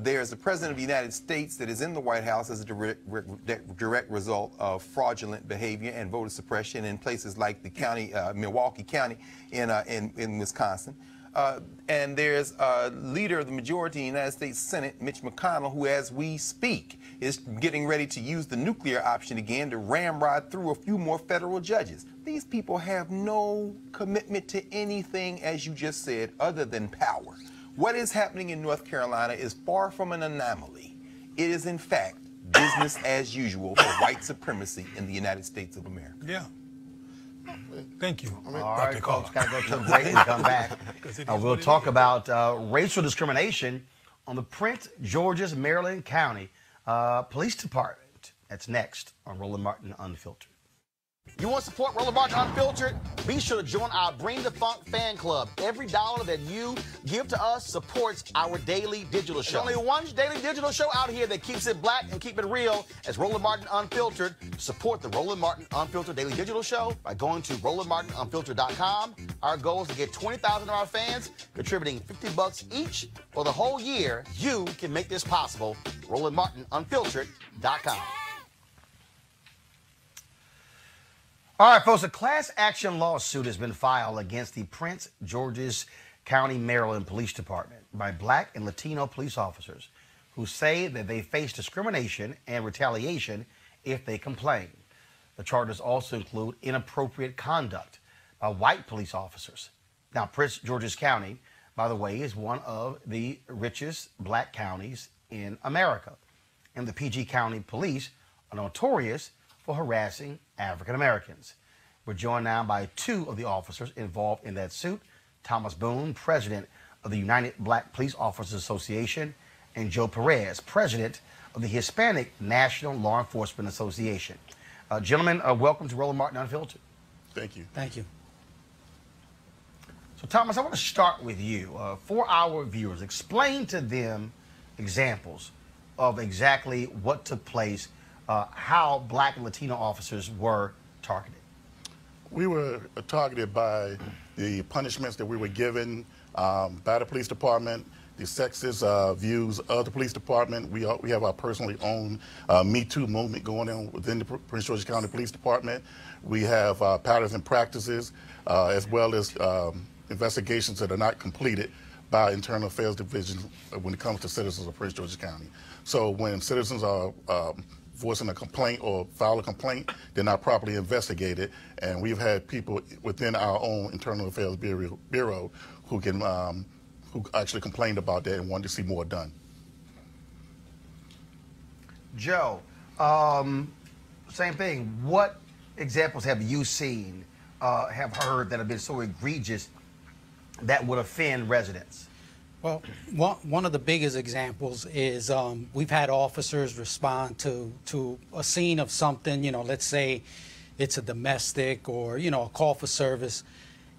There's the President of the United States that is in the White House as a direct result of fraudulent behavior and voter suppression in places like the county, Milwaukee County in Wisconsin. And there's a leader of the majority in the United States Senate, Mitch McConnell, who, as we speak, is getting ready to use the nuclear option again to ramrod through a few more federal judges. These people have no commitment to anything, as you just said, other than power. What is happening in North Carolina is far from an anomaly. It is, in fact, business as usual for white supremacy in the United States of America. Yeah. Thank you. All right, folks, got to go to a break and come back. We'll talk about racial discrimination on the Prince George's, Maryland County Police Department. That's next on Roland Martin Unfiltered. You want to support Roland Martin Unfiltered? Be sure to join our Bring the Funk fan club. Every dollar that you give to us supports our daily digital show. There's only one daily digital show out here that keeps it black and keep it real as Roland Martin Unfiltered. Support the Roland Martin Unfiltered daily digital show by going to RolandMartinUnfiltered.com. Our goal is to get 20,000 of our fans contributing $50 each for the whole year. You can make this possible. RolandMartinUnfiltered.com. All right, folks, a class action lawsuit has been filed against the Prince George's County, Maryland Police Department by Black and Latino police officers who say that they face discrimination and retaliation if they complain. The charges also include inappropriate conduct by white police officers. Now, Prince George's County, by the way, is one of the richest black counties in America. And the PG County Police are notorious for harassing African Americans. We're joined now by 2 of the officers involved in that suit, Thomas Boone, president of the United Black Police Officers Association, and Joe Perez, president of the Hispanic National Law Enforcement Association. Gentlemen, welcome to Roland Martin Unfiltered. Thank you. Thank you. So, Thomas, I want to start with you. For our viewers, explain to them examples of exactly what took place, how Black and Latino officers were targeted. We were targeted by the punishments that we were given by the police department, the sexist views of the police department. We have our personally owned Me Too movement going on within the Prince George's County Police Department. We have patterns and practices as well as investigations that are not completed by Internal Affairs Division when it comes to citizens of Prince George's County. So when citizens are voicing a complaint or file a complaint, they're not properly investigated, and we've had people within our own Internal Affairs Bureau who actually complained about that and wanted to see more done. Joe, same thing. What examples have you seen, have heard that have been so egregious that would offend residents? Well, one of the biggest examples is we've had officers respond to a scene of something, you know, let's say it's a domestic or, you know, a call for service.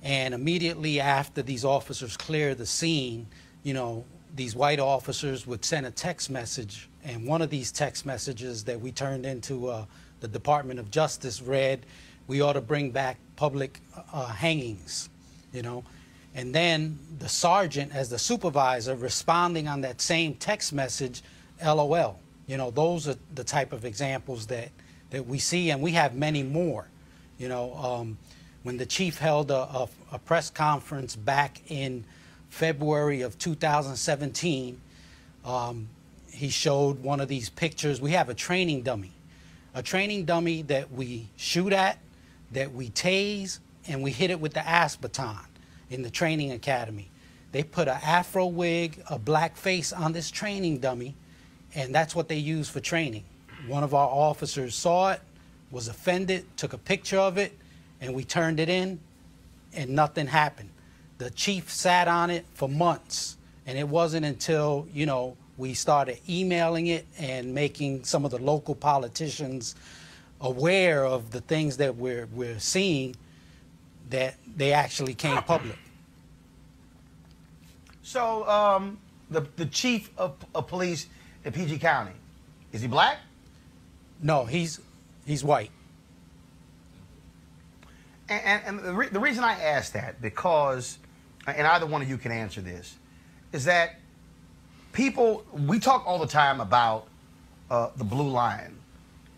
And immediately after these officers clear the scene, you know, these white officers would send a text message. And one of these text messages that we turned into the Department of Justice read, we ought to bring back public hangings, you know. And then the sergeant, as the supervisor, responding on that same text message, LOL. You know, those are the type of examples that we see, and we have many more. You know, when the chief held a press conference back in February of 2017, he showed one of these pictures. We have a training dummy that we shoot at, that we tase, and we hit it with the ass baton. In the training academy, they put an afro wig, a black face on this training dummy, and that's what they use for training. One of our officers saw it, was offended, took a picture of it, and we turned it in, and nothing happened. The chief sat on it for months, and it wasn't until, you know, we started emailing it and making some of the local politicians aware of the things that we're seeing, that they actually came public. So the chief of police in PG County, is he black? No, he's white. And the reason I ask that, because, and either one of you can answer this, is that people, we talk all the time about the blue line,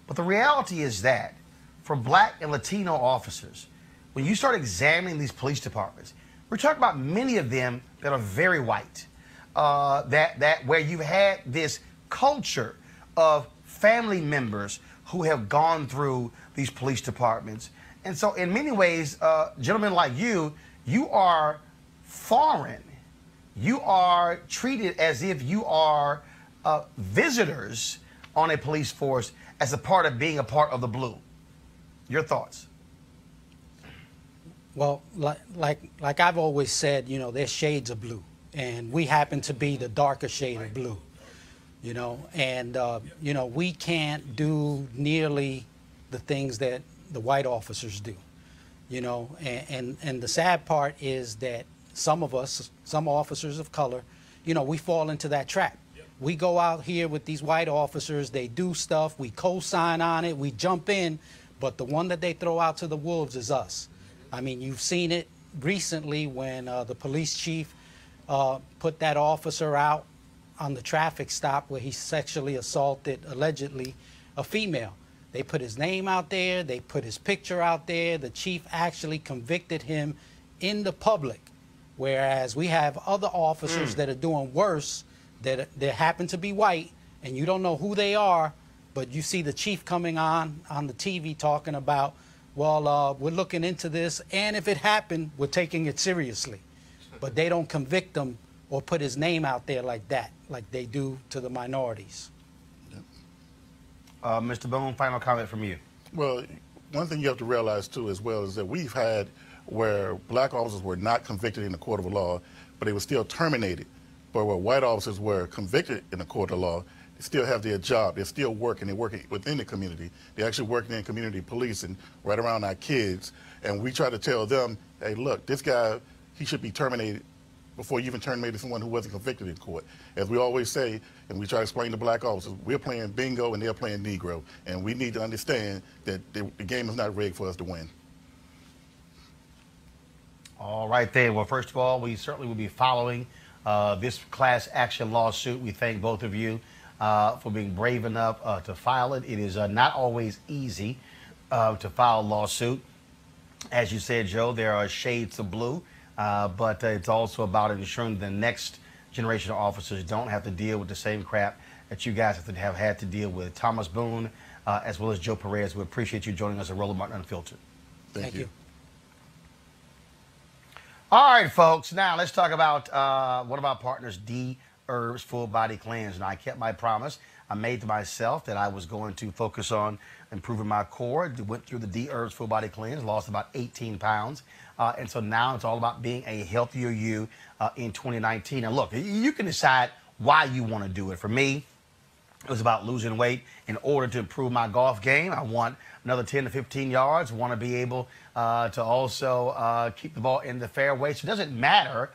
but the reality is that for black and Latino officers, when you start examining these police departments, we're talking about many of them that are very white, that where you've had this culture of family members who have gone through these police departments. And so in many ways, gentlemen like you are foreign. You are treated as if you are visitors on a police force as a part of being a part of the blue. Your thoughts? Well, like I've always said, you know, there's shades of blue, and we happen to be the darker shade of blue, you know, and, you know, we can't do nearly the things that the white officers do, you know, and the sad part is that some of us, some officers of color, you know, we fall into that trap. We go out here with these white officers, they do stuff, we co-sign on it, we jump in, but the one that they throw out to the wolves is us. I mean, you've seen it recently when the police chief put that officer out on the traffic stop where he sexually assaulted, allegedly, a female. They put his name out there, they put his picture out there, the chief actually convicted him in the public, whereas we have other officers that are doing worse, that happen to be white, and you don't know who they are, but you see the chief coming on the TV talking about, well, we're looking into this, and if it happened, we're taking it seriously. But they don't convict him or put his name out there like that, like they do to the minorities. Mr. Boone, final comment from you. Well, one thing you have to realize, too, as well, is that we've had where black officers were not convicted in the court of law, but they were still terminated. But where white officers were convicted in the court of law, they still have their job. They're still working. They're working within the community. They're actually working in community policing right around our kids. And we try to tell them, hey, look, this guy, he should be terminated before you even terminated someone who wasn't convicted in court. As we always say, and we try to explain to black officers, we're playing bingo and they're playing Negro. And we need to understand that the game is not rigged for us to win. All right then. Well, first of all, we certainly will be following this class action lawsuit. We thank both of you for being brave enough to file it. It is not always easy to file a lawsuit. As you said, Joe, there are shades of blue, but it's also about ensuring the next generation of officers don't have to deal with the same crap that you guys have had to deal with. Thomas Boone, as well as Joe Perez, we appreciate you joining us at Roland Martin Unfiltered. Thank you. All right, folks. Now let's talk about one of our partners, D-Herbs Full Body Cleanse. And I kept my promise. I made to myself that I was going to focus on improving my core. Went through the D-Herbs Full Body Cleanse, lost about 18 pounds. And so now it's all about being a healthier you in 2019. And look, you can decide why you want to do it. For me, it was about losing weight in order to improve my golf game. I want another 10 to 15 yards. I want to be able to also keep the ball in the fairway. So it doesn't matter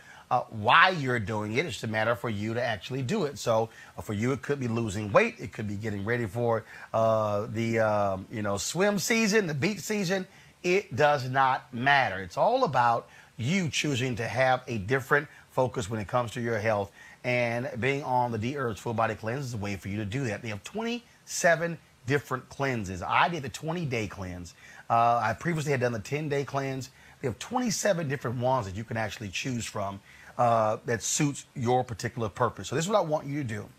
why you're doing it. It's just a matter for you to actually do it. So for you, it could be losing weight. It could be getting ready for the swim season, the beach season. It does not matter. It's all about you choosing to have a different focus when it comes to your health. And being on the D-Herbs Full Body Cleanse is a way for you to do that. They have 27 different cleanses. I did the 20-day cleanse. I previously had done the 10-day cleanse. They have 27 different ones that you can actually choose from that suits your particular purpose. So this is what I want you to do.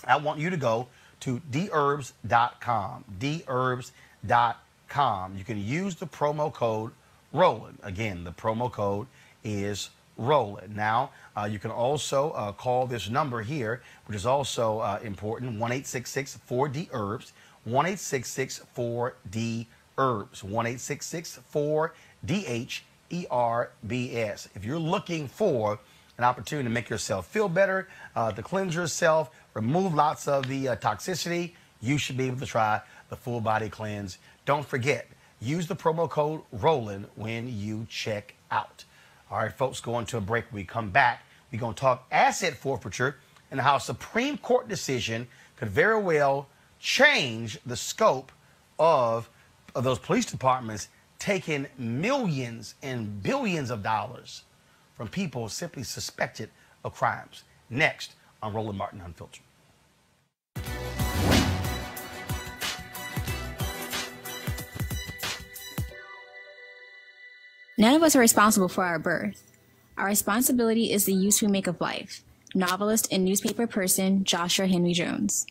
I want you to go to dherbs.com, dherbs.com. You can use the promo code Roland. Again, the promo code is Roland. Now, you can also call this number here, which is also important, 1-866-4-DHERBS, 1-866-4-DHERBS, 1-866-4-DHERBS. If you're looking for an opportunity to make yourself feel better, to cleanse yourself, remove lots of the toxicity, you should be able to try the Full Body Cleanse. Don't forget, use the promo code Roland when you check out. All right, folks, going to a break. When we come back, we're going to talk asset forfeiture and how a Supreme Court decision could very well change the scope of those police departments taking millions and billions of dollars from people simply suspected of crimes. Next on Roland Martin Unfiltered. None of us are responsible for our birth. Our responsibility is the use we make of life. Novelist and newspaper person Joshua Henry Jones.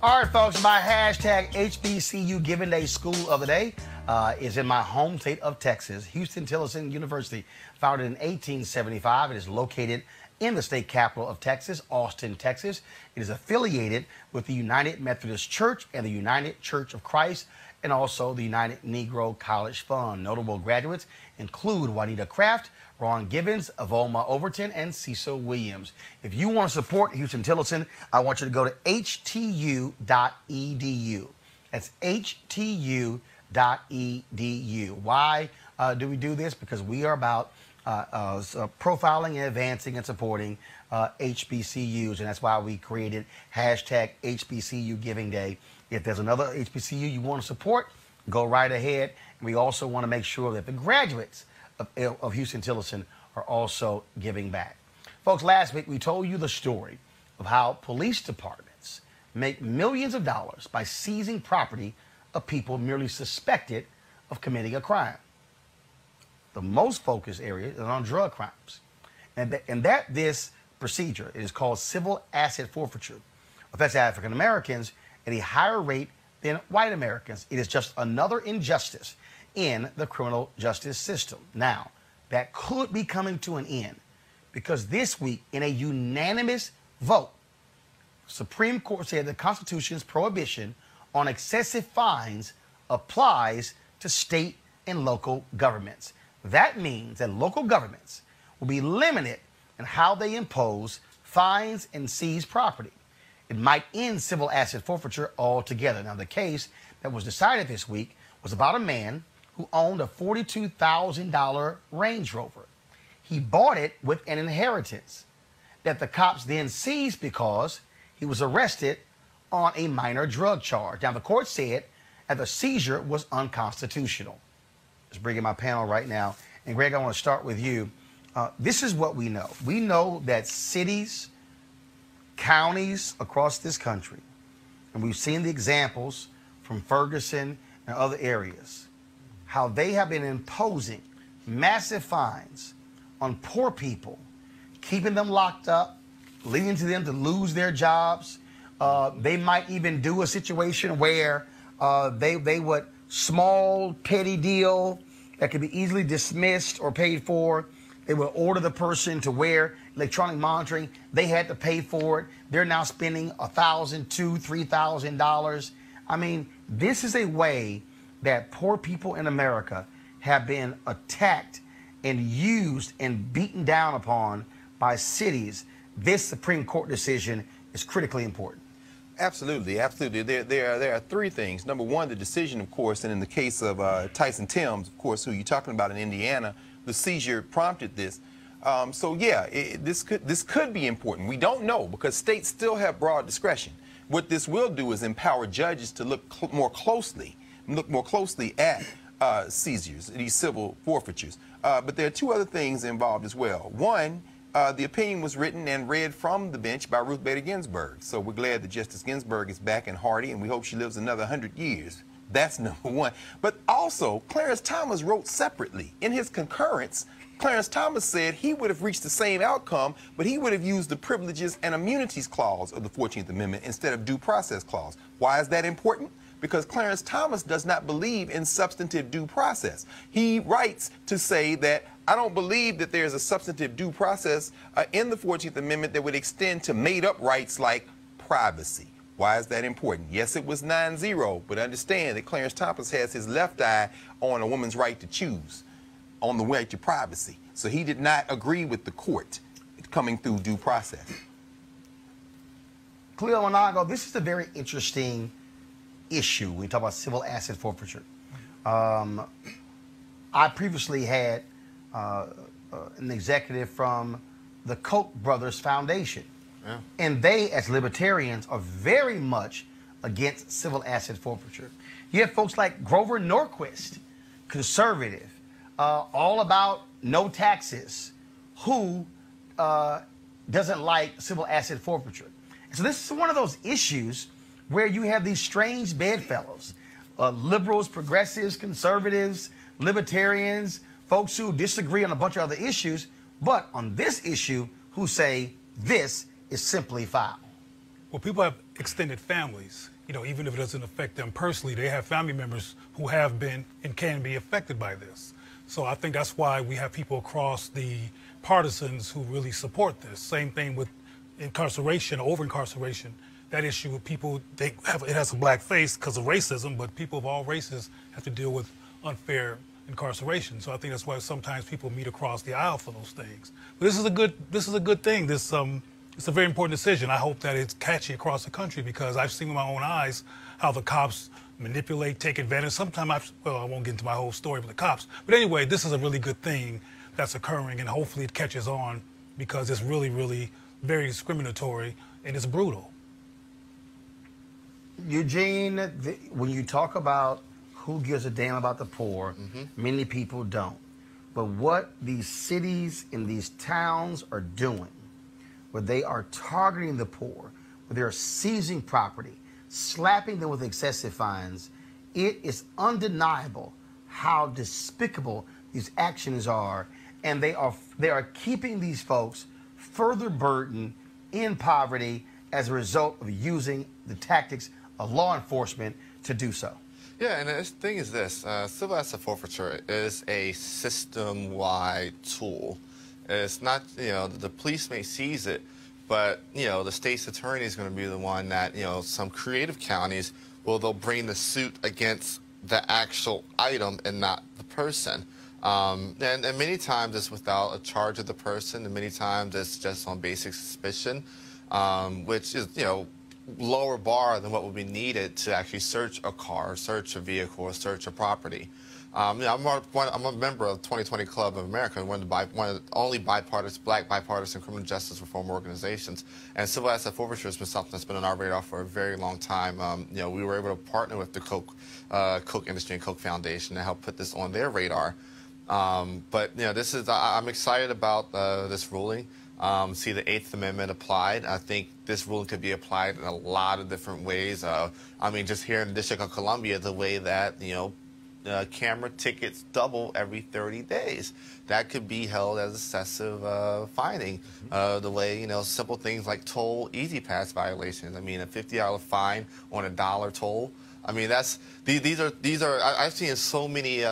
All right, folks, my hashtag HBC-You Giving Day School of the Day is in my home state of Texas, Houston-Tillotson University. Founded in 1875, it is located in the state capital of Texas, Austin, Texas. It is affiliated with the United Methodist Church and the United Church of Christ, and also the United Negro College Fund. Notable graduates include Juanita Craft, Ron Gibbons, Avoma Overton, and Cecil Williams. If you want to support Houston-Tillotson, I want you to go to htu.edu. That's htu.edu. Why do we do this? Because we are about profiling and advancing and supporting HBCUs, and that's why we created hashtag HBCU Giving Day. If there's another HBCU you want to support, go right ahead. And we also want to make sure that the graduates of Houston-Tillotson are also giving back. Folks, last week we told you the story of how police departments make millions of dollars by seizing property of people merely suspected of committing a crime. The most focused area is on drug crimes. And this procedure is called civil asset forfeiture. Affects African Americans at a higher rate than white Americans. It is just another injustice in the criminal justice system. Now, that could be coming to an end because this week, in a unanimous vote, Supreme Court said the Constitution's prohibition on excessive fines applies to state and local governments. That means that local governments will be limited in how they impose fines and seize property. It might end civil asset forfeiture altogether. Now, the case that was decided this week was about a man who owned a $42,000 Range Rover. He bought it with an inheritance that the cops then seized because he was arrested on a minor drug charge. Now, the court said that the seizure was unconstitutional. Just bringing my panel right now. And Greg, I want to start with you. This is what we know. We know that cities, counties across this country, and we've seen the examples from Ferguson and other areas, how they have been imposing massive fines on poor people, keeping them locked up, leading to them to lose their jobs. They might even do a situation where they would small, petty deal that could be easily dismissed or paid for. They would order the person to wear electronic monitoring. They had to pay for it. They're now spending $1,000, $2,000, $3,000. I mean, this is a way that poor people in America have been attacked and used and beaten down upon by cities. This Supreme Court decision is critically important. Absolutely, absolutely. There are three things. Number one, the decision, of course, and in the case of Tyson Timbs, of course, who you're talking about in Indiana, the seizure prompted this. So yeah, this could be important. We don't know because states still have broad discretion. What this will do is empower judges to look more closely at seizures, these civil forfeitures. But there are two other things involved as well. One, the opinion was written and read from the bench by Ruth Bader Ginsburg. So we're glad that Justice Ginsburg is back and hearty, and we hope she lives another 100 years. That's number one. But also, Clarence Thomas wrote separately. In his concurrence, Clarence Thomas said he would have reached the same outcome, but he would have used the privileges and immunities clause of the 14th Amendment instead of due process clause. Why is that important? Because Clarence Thomas does not believe in substantive due process. He writes to say that I don't believe that there's a substantive due process in the 14th Amendment that would extend to made-up rights like privacy. Why is that important? Yes, it was 9-0, but understand that Clarence Thomas has his left eye on a woman's right to choose, on the right to privacy. So he did not agree with the court coming through due process. Cleo Monago, this is a very interesting issue. We talk about civil asset forfeiture. I previously had an executive from the Koch brothers Foundation. Yeah. And they, as libertarians, are very much against civil asset forfeiture. You have folks like Grover Norquist, conservative, all about no taxes, who doesn't like civil asset forfeiture. So this is one of those issues where you have these strange bedfellows, liberals, progressives, conservatives, libertarians, folks who disagree on a bunch of other issues, but on this issue, who say this is simply foul. Well, people have extended families. You know, even if it doesn't affect them personally, they have family members who have been and can be affected by this. So I think that's why we have people across the partisans who really support this. Same thing with incarceration, over-incarceration. That issue with people, it has a black face because of racism, but people of all races have to deal with unfair incarceration. So I think that's why sometimes people meet across the aisle for those things. But this is a good thing. It's a very important decision. I hope that it's catchy across the country because I've seen with my own eyes how the cops manipulate, take advantage. Sometimes I won't get into my whole story with the cops. But anyway, this is a really good thing that's occurring, and hopefully it catches on because it's really, really very discriminatory and it's brutal. Eugene, when you talk about who gives a damn about the poor, many people don't. But what these cities and these towns are doing, where they are targeting the poor, where they're seizing property, slapping them with excessive fines, it is undeniable how despicable these actions are, and they are keeping these folks further burdened in poverty as a result of using the tactics of law enforcement to do so. Yeah, and the thing is this, civil asset forfeiture is a system-wide tool. It's not, the police may seize it, but, the state's attorney is going to be the one that, some creative counties they'll bring the suit against the actual item and not the person. And many times it's without a charge of the person, and many times it's just on basic suspicion, which is, lower bar than what would be needed to actually search a car, search a vehicle, or search a property. I'm a member of the 2020 Club of America, one of the only black bipartisan criminal justice reform organizations. And civil asset forfeiture has been something that's been on our radar for a very long time. We were able to partner with the Koch industry and Koch Foundation to help put this on their radar. But I'm excited about this ruling. See the 8th Amendment applied. I think this ruling could be applied in a lot of different ways. Just here in the District of Columbia, the way that, camera tickets double every 30 days. That could be held as excessive fining. The way, simple things like toll easy pass violations. A $50 fine on a $1 toll. These are. I've seen so many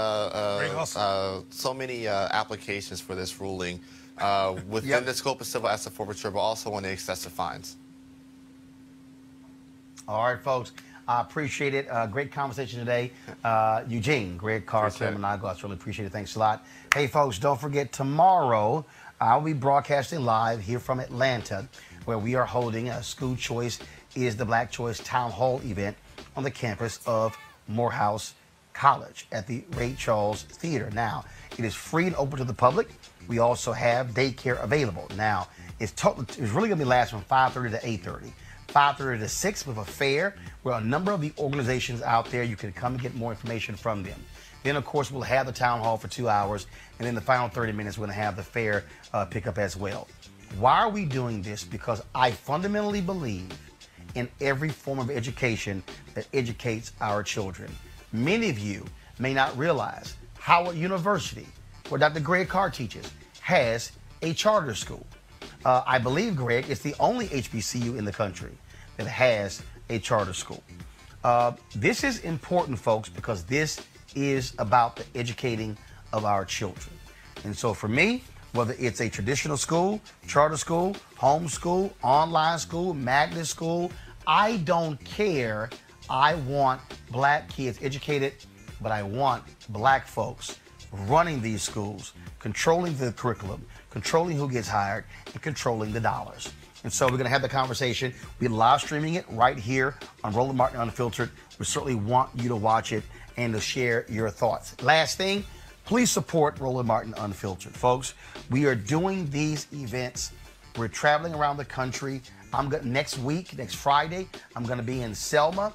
applications for this ruling within the scope of civil asset forfeiture, but also on the excessive fines. All right, folks. I appreciate it. Great conversation today. Eugene, Greg Carr, Cleo Monago, I really appreciate it. Thanks a lot. Hey, folks, don't forget, tomorrow I'll be broadcasting live here from Atlanta, where we are holding a School Choice is the Black Choice Town Hall event on the campus of Morehouse College at the Ray Charles Theater. Now, it is free and open to the public. We also have daycare available. Now, it's really going to be last from 5:30 to 8:30. 5:30 to 6 with a fair where a number of the organizations out there, you can come and get more information from them. Then, of course, we'll have the town hall for 2 hours, and in the final 30 minutes, we're going to have the fair pick up as well. Why are we doing this? Because I fundamentally believe in every form of education that educates our children. Many of you may not realize Howard University, where Dr. Greg Carr teaches, has a charter school. I believe, Greg, it's the only HBCU in the country that has a charter school. This is important, folks, because this is about the educating of our children. And so for me, whether it's a traditional school, charter school, homeschool, online school, magnet school, I don't care. I want black kids educated, but I want black folks running these schools, controlling the curriculum, controlling who gets hired, and controlling the dollars. And so we're going to have the conversation. We're live streaming it right here on Roland Martin Unfiltered. We certainly want you to watch it and to share your thoughts. Last thing, please support Roland Martin Unfiltered. Folks, we are doing these events. We're traveling around the country. Next week, next Friday, I'm going to be in Selma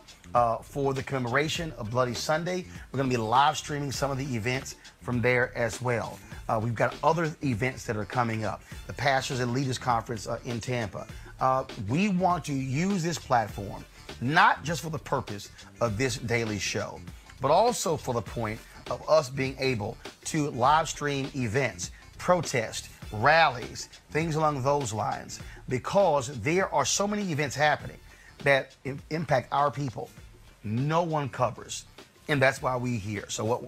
for the commemoration of Bloody Sunday. We're going to be live streaming some of the events from there as well. We've got other events that are coming up. The Pastors and Leaders Conference in Tampa. We want to use this platform, not just for the purpose of this daily show, but also for the point of us being able to live stream events, protest, rallies, things along those lines, because there are so many events happening that impact our people. No one covers, and that's why we're here. So what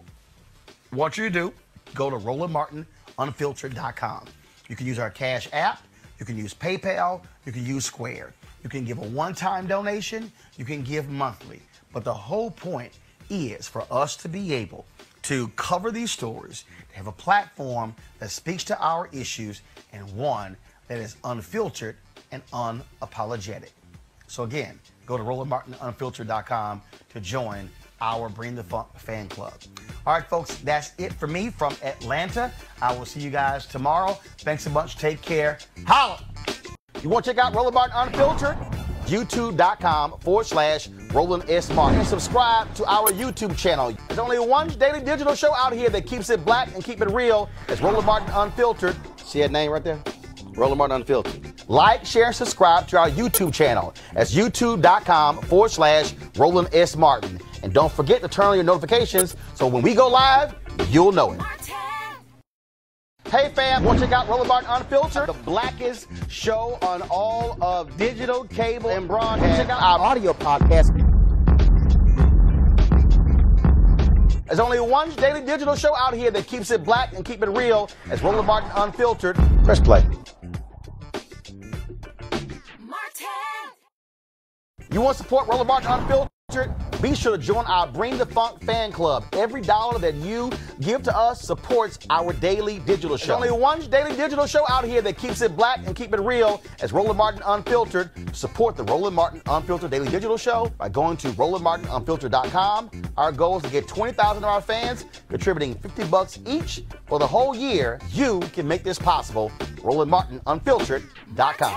I want you to do, go to RolandMartinUnfiltered.com. You can use our Cash app, you can use PayPal, you can use Square. You can give a one-time donation, you can give monthly. But the whole point is for us to be able to cover these stories, to have a platform that speaks to our issues, and one that is unfiltered and unapologetic. So again, go to RolandMartinUnfiltered.com to join our Bring the Funk fan club. All right, folks, that's it for me from Atlanta. I will see you guys tomorrow. Thanks a bunch. Take care. Holla! You want to check out Roland Martin Unfiltered? YouTube.com/Roland S. Martin. And subscribe to our YouTube channel. There's only one daily digital show out here that keeps it black and keep it real. It's Roland Martin Unfiltered. See that name right there? Roland Martin Unfiltered. Like, share, and subscribe to our YouTube channel. That's YouTube.com/Roland S. Martin. And don't forget to turn on your notifications so when we go live, you'll know it. Hey fam, want to check out Roland Martin Unfiltered, the blackest show on all of digital, cable, and broadcast. Check out our audio podcast. There's only one daily digital show out here that keeps it black and keep it real. It's Roland Martin Unfiltered. Press play. You want to support Roland Martin Unfiltered? Be sure to join our Bring the Funk fan club. Every dollar that you give to us supports our daily digital show. There's only one daily digital show out here that keeps it black and keep it real. It's Roland Martin Unfiltered. Support the Roland Martin Unfiltered daily digital show by going to RolandMartinUnfiltered.com. Our goal is to get 20,000 of our fans contributing $50 each for the whole year. You can make this possible. RolandMartinUnfiltered.com.